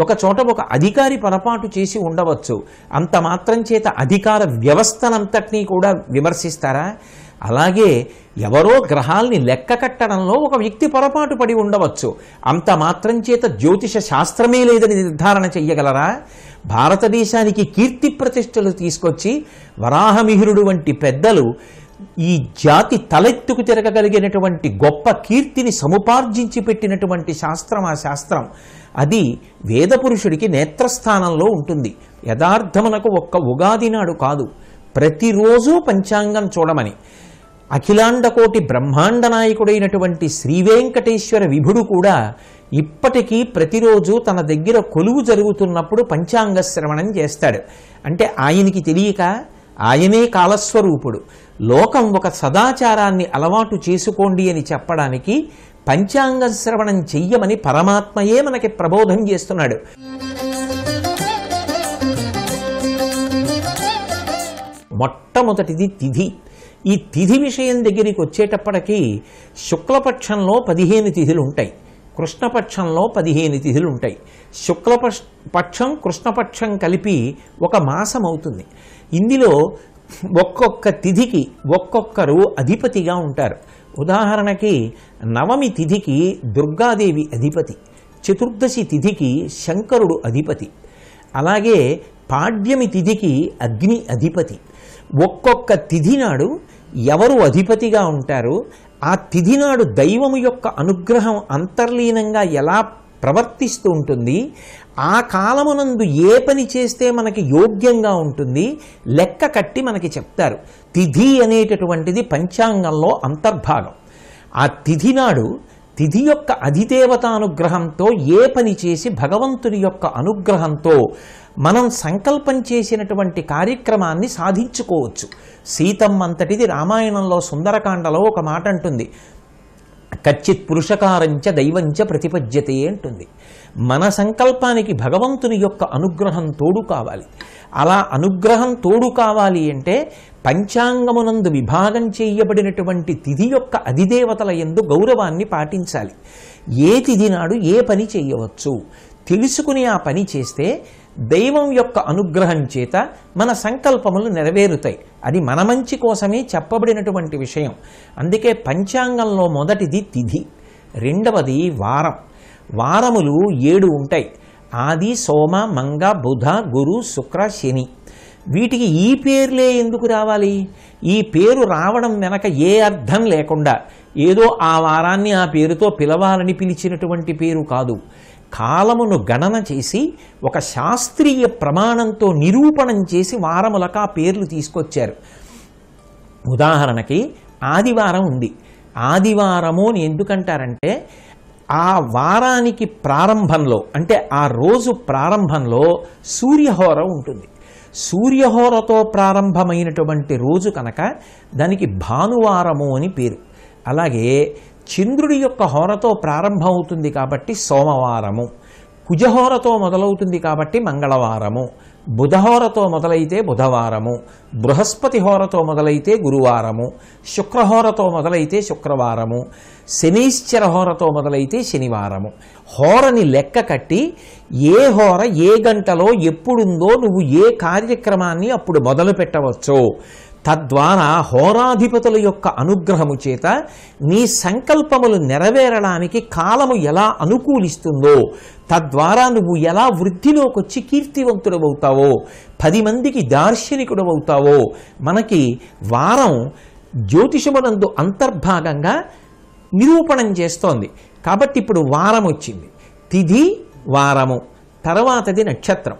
ఒక చోట ఒక అధికారి పొరపాటు చేసి ఉండవచ్చు. అంత మాత్రం చేత అధికార వ్యవస్థనంతటినీ కూడా విమర్శిస్తారా? అలాగే ఎవరో గ్రహాల్ని లెక్క కట్టడంలో ఒక వ్యక్తి పొరపాటు పడి ఉండవచ్చు. అంత మాత్రం చేత జ్యోతిష శాస్త్రమే లేదని నిర్ధారణ చెయ్యగలరా? భారతదేశానికి కీర్తి ప్రతిష్టలు తీసుకొచ్చి వరాహమిహిరుడు వంటి పెద్దలు ఈ జాతి తలెత్తుకు తిరగగలిగినటువంటి గొప్ప కీర్తిని సముపార్జించి పెట్టినటువంటి శాస్త్రం ఆ శాస్త్రం. అది వేదపురుషుడికి నేత్రస్థానంలో ఉంటుంది. యథార్థమునకు ఒక్క ఉగాది నాడు కాదు, ప్రతిరోజు పంచాంగం చూడమని అఖిలాండకోటి బ్రహ్మాండ నాయకుడైనటువంటి శ్రీవేంకటేశ్వర విభుడు కూడా ఇప్పటికీ ప్రతిరోజు తన దగ్గర కొలువు జరుగుతున్నప్పుడు పంచాంగ శ్రవణం చేస్తాడు. అంటే ఆయనకి తెలియక ఆయనే కాలస్వరూపుడు. లోకం ఒక సదాచారాన్ని అలవాటు చేసుకోండి అని చెప్పడానికి పంచాంగ శ్రవణం చెయ్యమని పరమాత్మయే మనకి ప్రబోధం చేస్తున్నాడు. మొట్టమొదటిది తిథి. ఈ తిథి విషయం దగ్గరికి వచ్చేటప్పటికీ శుక్లపక్షంలో 15 తిథులు ఉంటాయి, కృష్ణపక్షంలో 15 తిథులు ఉంటాయి. శుక్లపక్షం కృష్ణపక్షం కలిపి ఒక మాసం అవుతుంది. ఇందులో ఒక్కొక్క తిథికి ఒక్కొక్కరు అధిపతిగా ఉంటారు. ఉదాహరణకి నవమి తిథికి దుర్గాదేవి అధిపతి, చతుర్దశి తిథికి శంకరుడు అధిపతి, అలాగే పాడ్యమి తిథికి అగ్ని అధిపతి. ఒక్కొక్క తిథి నాడు ఎవరు అధిపతిగా ఉంటారో ఆ తిథి నాడు దైవము యొక్క అనుగ్రహం అంతర్లీనంగా ఎలా ప్రవర్తిస్తూ ఉంటుంది, ఆ కాలమునందు ఏ పని చేస్తే మనకి యోగ్యంగా ఉంటుంది లెక్క కట్టి మనకి చెప్తారు. తిథి అనేటటువంటిది పంచాంగంలో అంతర్భాగం. ఆ తిథి నాడు తిథి యొక్క అధిదేవతానుగ్రహంతో ఏ పని చేసి భగవంతుని యొక్క అనుగ్రహంతో మనం సంకల్పం చేసినటువంటి కార్యక్రమాన్ని సాధించుకోవచ్చు. సీతమ్మంతటిది రామాయణంలో సుందరకాండలో ఒక మాట అంటుంది, కచ్చిత్ పురుషకారంచ దైవంచ ప్రతిపద్యతే అంటుంది. మన సంకల్పానికి భగవంతుని యొక్క అనుగ్రహం తోడు కావాలి. అలా అనుగ్రహం తోడు కావాలి అంటే పంచాంగమునందు విభాగం చేయబడినటువంటి తిథి యొక్క అధిదేవతల యందు గౌరవాన్ని పాటించాలి. ఏ తిథి నాడు ఏ పని చేయవచ్చు తెలుసుకుని ఆ పని చేస్తే దైవం యొక్క అనుగ్రహం చేత మన సంకల్పములు నెరవేరుతాయి. అది మన మంచి కోసమే చెప్పబడినటువంటి విషయం. అందుకే పంచాంగంలో మొదటిది తిథి, రెండవది వారం. వారములు 7 ఉంటాయి. ఆది, సోమ, మంగ, బుధ, గురు, శుక్ర, శని. వీటికి ఈ పేర్లే ఎందుకు రావాలి? ఈ పేరు రావడం వెనక ఏ అర్థం లేకుండా ఏదో ఆ వారాన్ని ఆ పేరుతో పిలవాలని పిలిచినటువంటి పేరు కాదు. కాలమును గణన చేసి ఒక శాస్త్రీయ ప్రమాణంతో నిరూపణం చేసి వారములకు ఆ పేర్లు తీసుకొచ్చారు. ఉదాహరణకి ఆదివారం ఉంది. ఆదివారము అని ఎందుకంటారంటే ఆ వారానికి ప్రారంభంలో అంటే ఆ రోజు ప్రారంభంలో సూర్యహోర ఉంటుంది. సూర్యహోరతో ప్రారంభమైనటువంటి రోజు కనుక దానికి భానువారము అని పేరు. అలాగే చంద్రుడి యొక్క హోరతో ప్రారంభమవుతుంది కాబట్టి సోమవారము, కుజహోరతో మొదలవుతుంది కాబట్టి మంగళవారము, బుధహోరతో మొదలైతే బుధవారము, బృహస్పతి హోరతో మొదలైతే గురువారము, శుక్రహోరతో మొదలైతే శుక్రవారము, శనీశ్చర హోరతో మొదలైతే శనివారము. హోరని లెక్క కట్టి ఏ హోర ఏ గంటలో ఎప్పుడుందో నువ్వు ఏ కార్యక్రమాన్ని అప్పుడు మొదలు పెట్టవచ్చో, తద్వారా హోరాధిపతుల యొక్క అనుగ్రహము చేత నీ సంకల్పములు నెరవేరడానికి కాలము ఎలా అనుకూలిస్తుందో, తద్వారా నువ్వు ఎలా వృద్ధిలోకి వచ్చి కీర్తివంతుడవుతావో, 10 మందికి దార్శనికుడవుతావో. మనకి వారం జ్యోతిషమునందు అంతర్భాగంగా నిరూపణం చేస్తోంది. కాబట్టి ఇప్పుడు వారం వచ్చింది, తిథి వారము, తర్వాతది నక్షత్రం.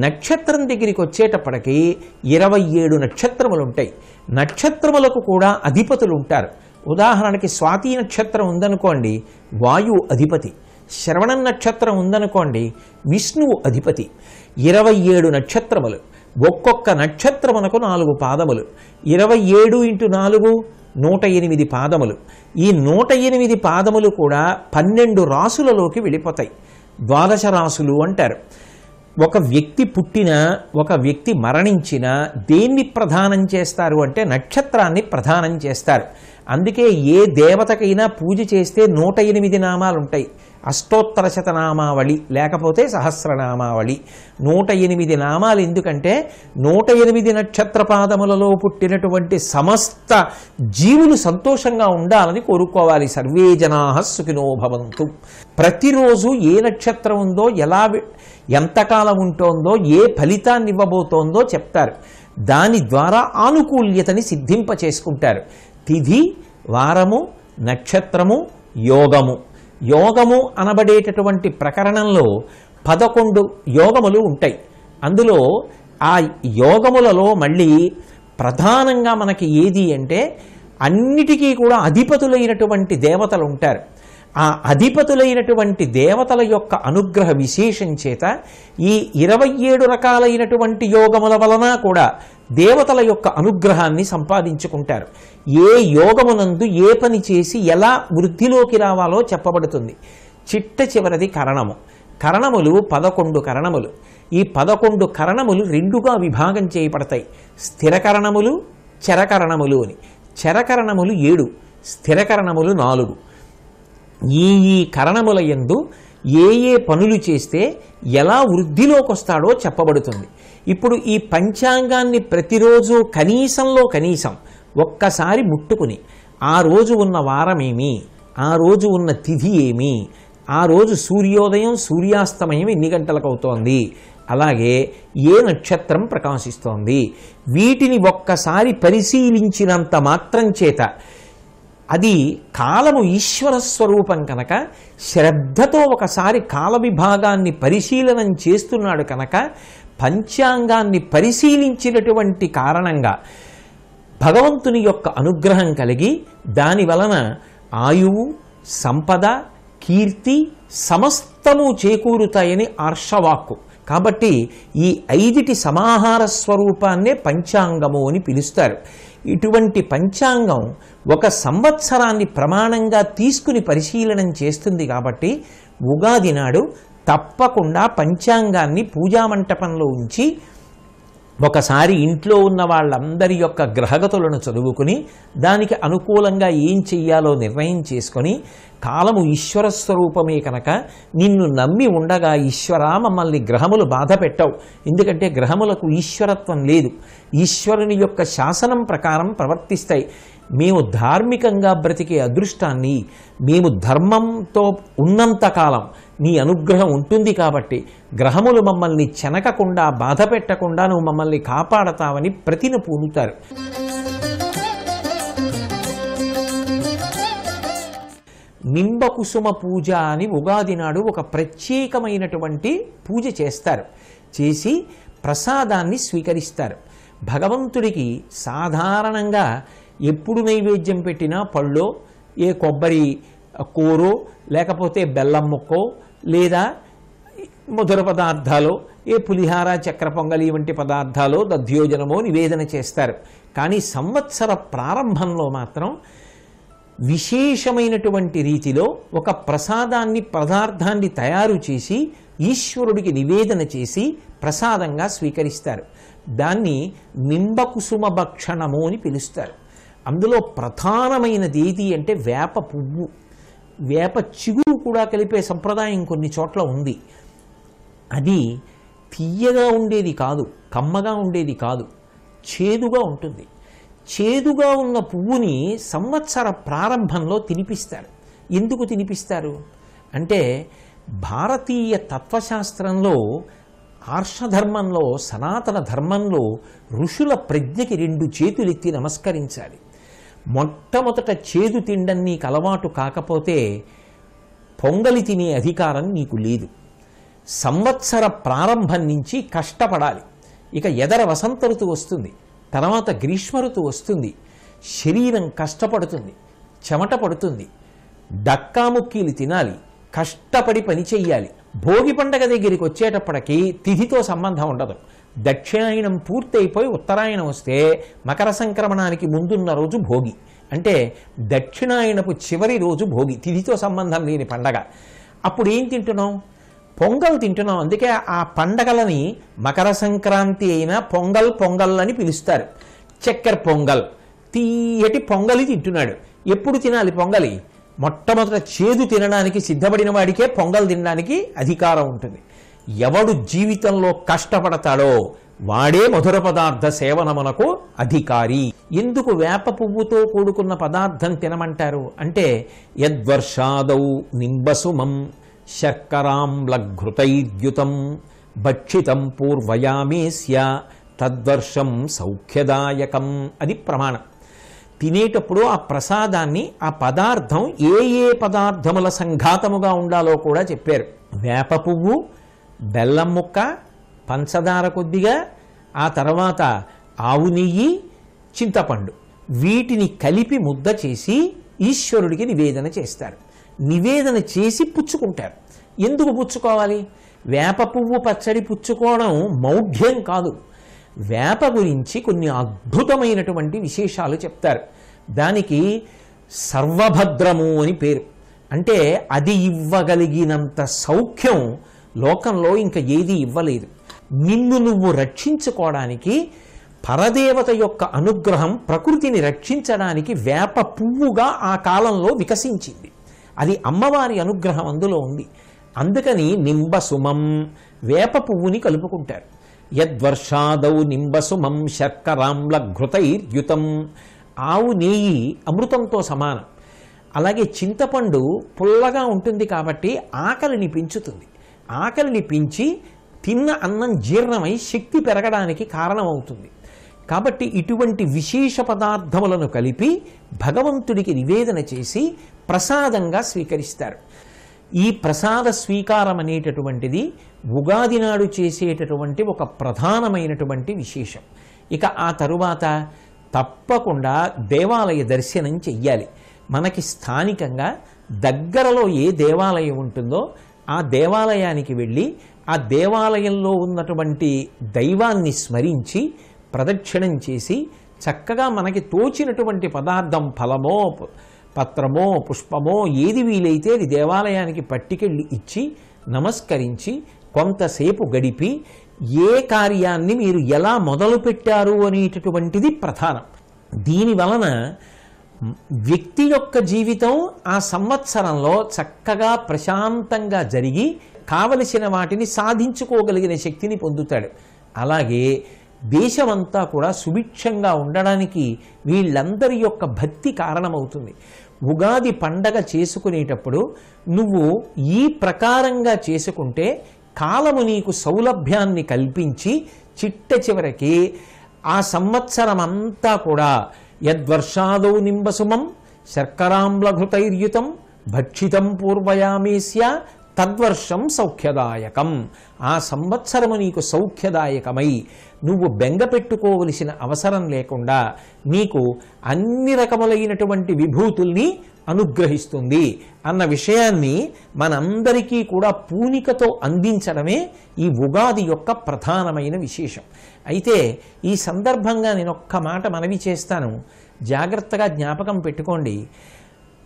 నక్షత్రం దగ్గరికి వచ్చేటప్పటికి 27 నక్షత్రములు ఉంటాయి. నక్షత్రములకు కూడా అధిపతులు ఉంటారు. ఉదాహరణకి స్వాతి నక్షత్రం ఉందనుకోండి, వాయువు అధిపతి. శ్రవణం నక్షత్రం ఉందనుకోండి, విష్ణువు అధిపతి. 27 నక్షత్రములు, ఒక్కొక్క నక్షత్రమునకు 4 పాదములు. 27 × 4 108 పాదములు. ఈ 108 పాదములు కూడా 12 రాసులలోకి వెళ్ళిపోతాయి. ద్వాదశ రాసులు అంటారు. ఒక వ్యక్తి పుట్టినా ఒక వ్యక్తి మరణించినా దేన్ని ప్రధానం చేస్తారు అంటే నక్షత్రాన్ని ప్రధానం చేస్తారు. అందుకే ఏ దేవతకైనా పూజ చేస్తే 108 నామాలు ఉంటాయి. అష్టోత్తర శతనామావళి లేకపోతే సహస్రనామావళి. 108 నామాలు ఎందుకంటే 108 నక్షత్ర పాదములలో పుట్టినటువంటి సమస్త జీవులు సంతోషంగా ఉండాలని కోరుకోవాలి. సర్వే జనాః సుఖినో భవంతు. ప్రతిరోజు ఏ నక్షత్రం ఉందో, ఎంతకాలం ఉంటోందో, ఏ ఫలితాన్ని ఇవ్వబోతోందో చెప్తారు. దాని ద్వారా ఆనుకూల్యతని సిద్ధింప చేసుకుంటారు. తిథి, వారము, నక్షత్రము, యోగము. యోగము అనబడేటటువంటి ప్రకరణంలో 11 యోగములు ఉంటాయి. అందులో ఆ యోగములలో మళ్ళీ ప్రధానంగా మనకి ఏది అంటే అన్నిటికీ కూడా అధిపతులైనటువంటి దేవతలు ఉంటారు. ఆ అధిపతులైనటువంటి దేవతల యొక్క అనుగ్రహ విశేషం చేత ఈ 27 రకాలైనటువంటి యోగముల వలన కూడా దేవతల యొక్క అనుగ్రహాన్ని సంపాదించుకుంటారు. ఏ యోగమునందు ఏ పని చేసి ఎలా వృద్ధిలోకి రావాలో చెప్పబడుతుంది. చిట్ట చివరిది కరణము. కరణములు 11 కరణములు. ఈ 11 కరణములు 2గా విభాగం చేయబడతాయి. స్థిరకరణములు, చరకరణములు అని. చరకరణములు 7, స్థిరకరణములు 4. ఈ కరణముల యందు ఏ ఏ పనులు చేస్తే ఎలా వృద్ధిలోకి వస్తాడో చెప్పబడుతుంది. ఇప్పుడు ఈ పంచాంగాన్ని ప్రతిరోజు కనీసంలో కనీసం ఒక్కసారి ముట్టుకుని ఆ రోజు ఉన్న వారమేమి, ఆ రోజు ఉన్న తిథి ఏమి, ఆ రోజు సూర్యోదయం సూర్యాస్తమయం ఎన్ని గంటలకు అవుతోంది, అలాగే ఏ నక్షత్రం ప్రకాశిస్తోంది, వీటిని ఒక్కసారి పరిశీలించినంత మాత్రం చేత అది కాలము ఈశ్వర స్వరూపం కనుక శ్రద్ధతో ఒకసారి కాల విభాగాన్ని పరిశీలనం చేస్తున్నాడు కనుక పంచాంగాన్ని పరిశీలించినటువంటి కారణంగా భగవంతుని యొక్క అనుగ్రహం కలిగి దాని వలన ఆయువు, సంపద, కీర్తి సమస్తము చేకూరుతాయని ఆర్షవాక్కు. కాబట్టి ఈ 5టి సమాహార స్వరూపాన్నే పంచాంగము అని పిలుస్తారు. ఇటువంటి పంచాంగం ఒక సంవత్సరాన్ని ప్రమాణంగా తీసుకుని పరిశీలనం చేస్తుంది. కాబట్టి ఉగాది నాడు తప్పకుండా పంచాంగాన్ని పూజామంటపంలో ఉంచి ఒకసారి ఇంట్లో ఉన్న వాళ్ళందరి యొక్క గ్రహగతులను చదువుకుని దానికి అనుకూలంగా ఏం చెయ్యాలో నిర్ణయం చేసుకొని కాలము ఈశ్వర స్వరూపమే కనుక నిన్ను నమ్మి ఉండగా ఈశ్వరా మమ్మల్ని గ్రహములు బాధ పెట్టవు, ఎందుకంటే గ్రహములకు ఈశ్వరత్వం లేదు, ఈశ్వరుని యొక్క శాసనం ప్రకారం ప్రవర్తిస్తాయి. మేము ధార్మికంగా బ్రతికే అదృష్టాన్ని, మేము ధర్మంతో ఉన్నంతకాలం నీ అనుగ్రహం ఉంటుంది కాబట్టి గ్రహములు మమ్మల్ని చెనకకుండా బాధ పెట్టకుండా నువ్వు మమ్మల్ని కాపాడతావని ప్రతిన పూనుతారు. నింబకుసుమ పూజ అని ఉగాది నాడు ఒక ప్రత్యేకమైనటువంటి పూజ చేస్తారు. చేసి ప్రసాదాన్ని స్వీకరిస్తారు. భగవంతుడికి సాధారణంగా ఎప్పుడు నైవేద్యం పెట్టినా పళ్ళో, ఏ కొబ్బరి కూరో, లేకపోతే బెల్లం ముక్కో, లేదా మధుర పదార్థాలు, ఏ పులిహార, చక్ర పొంగలి వంటి పదార్థాలు దధ్యోజనమో నివేదన చేస్తారు. కానీ సంవత్సర ప్రారంభంలో మాత్రం విశేషమైనటువంటి రీతిలో ఒక పదార్థాన్ని తయారు చేసి ఈశ్వరుడికి నివేదన చేసి ప్రసాదంగా స్వీకరిస్తారు. దాన్ని నింబకుసుమ భక్షణము అని పిలుస్తారు. అందులో ప్రధానమైనది ఏది అంటే వేప పువ్వు, వేప చిగురు కూడా కలిపే సంప్రదాయం కొన్ని చోట్ల ఉంది. అది తీయగా ఉండేది కాదు, కమ్మగా ఉండేది కాదు, చేదుగా ఉంటుంది. చేదుగా ఉన్న పువ్వుని సంవత్సర ప్రారంభంలో తినిపిస్తారు. ఎందుకు తినిపిస్తారు అంటే భారతీయ తత్వశాస్త్రంలో, ఆర్షధర్మంలో, సనాతన ధర్మంలో ఋషుల ప్రజ్ఞకి 2 చేతులెత్తి నమస్కరించాలి. మొట్టమొదట చేదు తినడం నీకు అలవాటు కాకపోతే పొంగలి తినే అధికారం నీకు లేదు. సంవత్సర ప్రారంభం నుంచి కష్టపడాలి. ఇక ఎదర వసంత ఋతువు వస్తుంది, తర్వాత గ్రీష్మ ఋతువు వస్తుంది. శరీరం కష్టపడుతుంది, చెమట పడుతుంది, డక్కాముక్కీలు తినాలి, కష్టపడి పని చెయ్యాలి. భోగి పండగ దగ్గరికి వచ్చేటప్పటికి తిథితో సంబంధం ఉండదు. దక్షిణాయనం పూర్తయిపోయి ఉత్తరాయణం వస్తే మకర సంక్రమణానికి ముందున్న రోజు భోగి, అంటే దక్షిణాయనపు చివరి రోజు భోగి, తిథితో సంబంధం లేని పండగ. అప్పుడు ఏం తింటున్నాం? పొంగల్ తింటున్నాం. అందుకే ఆ పండగలని మకర సంక్రాంతి అయినా పొంగల్ అని పిలుస్తారు. చక్కెర పొంగల్, తీయటి పొంగలి తింటున్నాడు. ఎప్పుడు తినాలి పొంగలి? మొట్టమొదట చేదు తినడానికి సిద్ధపడిన వాడికే పొంగల్ తినడానికి అధికారం ఉంటుంది. ఎవడు జీవితంలో కష్టపడతాడో వాడే మధుర పదార్థ సేవనమునకు అధికారి. ఎందుకు వేప పువ్వుతో కూడుకున్న పదార్థం తినమంటారు అంటే, యద్వర్షాదౌ నింబసుమం శర్కరాంలఘృతైర్యుతం భక్షితం పూర్వయామేస్య తద్వర్షం సౌఖ్యదాయకం. అది ప్రమాణం. తినేటప్పుడు ఆ ప్రసాదాన్ని, ఆ పదార్థం ఏ ఏ పదార్థముల సంఘాతముగా ఉండాలో కూడా చెప్పారు. వేప పువ్వు, బెల్లం ముక్క, పంచదార కొద్దిగా, ఆ తర్వాత ఆవు నెయ్యి, చింతపండు, వీటిని కలిపి ముద్ద చేసి ఈశ్వరుడికి నివేదన చేస్తారు. నివేదన చేసి పుచ్చుకుంటారు. ఎందుకు పుచ్చుకోవాలి? వేప పువ్వు పచ్చడి పుచ్చుకోవడం మౌఢ్యం కాదు. వేప గురించి కొన్ని అద్భుతమైనటువంటి విశేషాలు చెప్తారు. దానికి సర్వభద్రము అని పేరు. అంటే అది ఇవ్వగలిగినంత సౌఖ్యం లోకంలో ఇంకా ఏది ఇవ్వలేదు. నిన్ను నువ్వు రక్షించుకోవడానికి పరదేవత యొక్క అనుగ్రహం ప్రకృతిని రక్షించడానికి వేప పువ్వుగా ఆ కాలంలో వికసించింది. అది అమ్మవారి అనుగ్రహం అందులో ఉంది. అందుకని నింబసుమం, వేప పువ్వుని కలుపుకుంటారు. యద్వర్షాదౌ నింబసుమం శర్కరాంలఘృతైర్యుతం. ఆవు నెయ్యి అమృతంతో సమానం. అలాగే చింతపండు పుల్లగా ఉంటుంది కాబట్టి ఆకలిని పెంచుతుంది. ఆకలిని పెంచి తిన్న అన్నం జీర్ణమై శక్తి పెరగడానికి కారణమవుతుంది. కాబట్టి ఇటువంటి విశేష పదార్థములను కలిపి భగవంతుడికి నివేదన చేసి ప్రసాదంగా స్వీకరిస్తారు. ఈ ప్రసాద స్వీకారం అనేటటువంటిది ఉగాది నాడు చేసేటటువంటి ఒక ప్రధానమైనటువంటి విశేషం. ఇక ఆ తరువాత తప్పకుండా దేవాలయ దర్శనం చెయ్యాలి. మనకి స్థానికంగా దగ్గరలో ఏ దేవాలయం ఉంటుందో ఆ దేవాలయానికి వెళ్ళి ఆ దేవాలయంలో ఉన్నటువంటి దైవాన్ని స్మరించి ప్రదక్షిణం చేసి చక్కగా మనకి తోచినటువంటి పదార్థం, ఫలమో పత్రమో పుష్పమో ఏది వీలైతే అది దేవాలయానికి పట్టుకెళ్ళి ఇచ్చి నమస్కరించి కొంతసేపు గడిపి ఏ కార్యాన్ని మీరు ఎలా మొదలుపెట్టారు అనేటటువంటిది ప్రధానం. దీనివలన వ్యక్తి యొక్క జీవితం ఆ సంవత్సరంలో చక్కగా ప్రశాంతంగా జరిగి కావలసిన వాటిని సాధించుకోగలిగిన శక్తిని పొందుతాడు. అలాగే దేశమంతా కూడా సుభిక్షంగా ఉండడానికి వీళ్ళందరి యొక్క భక్తి కారణమవుతుంది. ఉగాది పండగ చేసుకునేటప్పుడు నువ్వు ఈ ప్రకారంగా చేసుకుంటే కాలము నీకు సౌలభ్యాన్ని కల్పించి చిట్ట చివరికి ఆ సంవత్సరం అంతా కూడా యద్వర్షాదౌ నింబసుమం శర్కరాంలఘృతైర్యుతం భక్షితం పూర్వయామేస్య తద్వర్షం సౌఖ్యదాయకం. ఆ సంవత్సరము నీకు సౌఖ్యదాయకమై నువ్వు బెంగ పెట్టుకోవలసిన అవసరం లేకుండా నీకు అన్ని రకములైనటువంటి విభూతుల్ని అనుగ్రహిస్తుంది అన్న విషయాన్ని మనందరికీ కూడా పూనికతో అందించడమే ఈ ఉగాది యొక్క ప్రధానమైన విశేషం. అయితే ఈ సందర్భంగా నేను ఒక్క మాట మనవి చేస్తాను, జాగ్రత్తగా జ్ఞాపకం పెట్టుకోండి.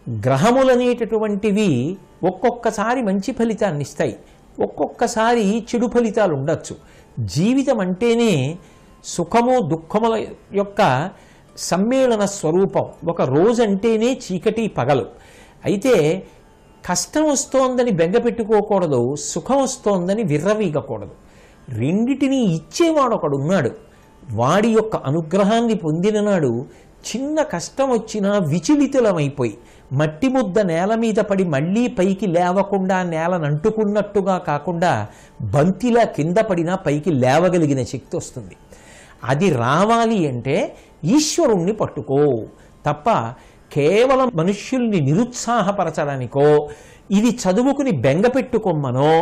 గ్రహములనేటటువంటివి ఒక్కొక్కసారి మంచి ఫలితాన్ని ఇస్తాయి, ఒక్కొక్కసారి చెడు ఫలితాలు ఉండొచ్చు. జీవితం అంటేనే సుఖము దుఃఖముల యొక్క సమ్మేళన స్వరూపం. ఒక రోజంటేనే చీకటి పగలు. అయితే కష్టం వస్తోందని బెంగ పెట్టుకోకూడదు, సుఖం వస్తోందని విర్రవీగకూడదు. రెండిటినీ ఇచ్చేవాడు ఒకడున్నాడు. వాడి యొక్క అనుగ్రహాన్ని పొందిన నాడు చిన్న కష్టం వచ్చినా విచలితులమైపోయి మట్టి ముద్ద నేల మీద పడి మళ్ళీ పైకి లేవకుండా నేలనంటుకున్నట్టుగా కాకుండా బంతిలా కింద పడినా పైకి లేవగలిగిన శక్తి వస్తుంది. అది రావాలి అంటే ఈశ్వరుణ్ణి పట్టుకో, తప్ప కేవలం మనుష్యుల్ని నిరుత్సాహపరచడానికో ఇది చదువుకుని బెంగపెట్టుకొమ్మనో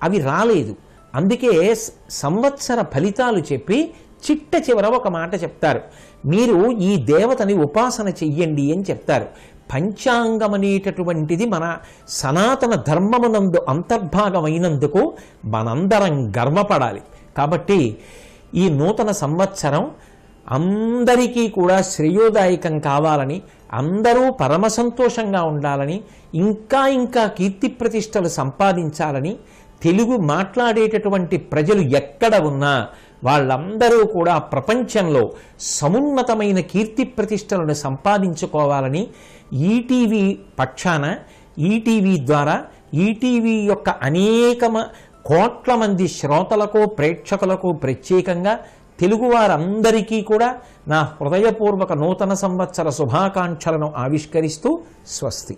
అవి రాలేదు. అందుకే సంవత్సర ఫలితాలు చెప్పి చిట్ట చివర ఒక మాట చెప్తారు, మీరు ఈ దేవతని ఉపాసన చెయ్యండి అని చెప్తారు. పంచాంగం అనేటటువంటిది మన సనాతన ధర్మమునందు అంతర్భాగమైనందుకు మనందరం గర్వపడాలి. కాబట్టి ఈ నూతన సంవత్సరం అందరికీ కూడా శ్రేయోదాయకం కావాలని, అందరూ పరమ సంతోషంగా ఉండాలని, ఇంకా ఇంకా కీర్తి ప్రతిష్టలు సంపాదించాలని, తెలుగు మాట్లాడేటటువంటి ప్రజలు ఎక్కడ ఉన్నా వాళ్ళందరూ కూడా ప్రపంచంలో సమున్నతమైన కీర్తి ప్రతిష్టలను సంపాదించుకోవాలని ఈటీవీ పక్షాన, ఈటీవీ ద్వారా, ఈటీవీ యొక్క అనేక కోట్ల మంది శ్రోతలకు ప్రేక్షకులకు ప్రత్యేకంగా తెలుగువారందరికీ కూడా నా హృదయపూర్వక నూతన సంవత్సర శుభాకాంక్షలను ఆవిష్కరిస్తూ స్వస్తి.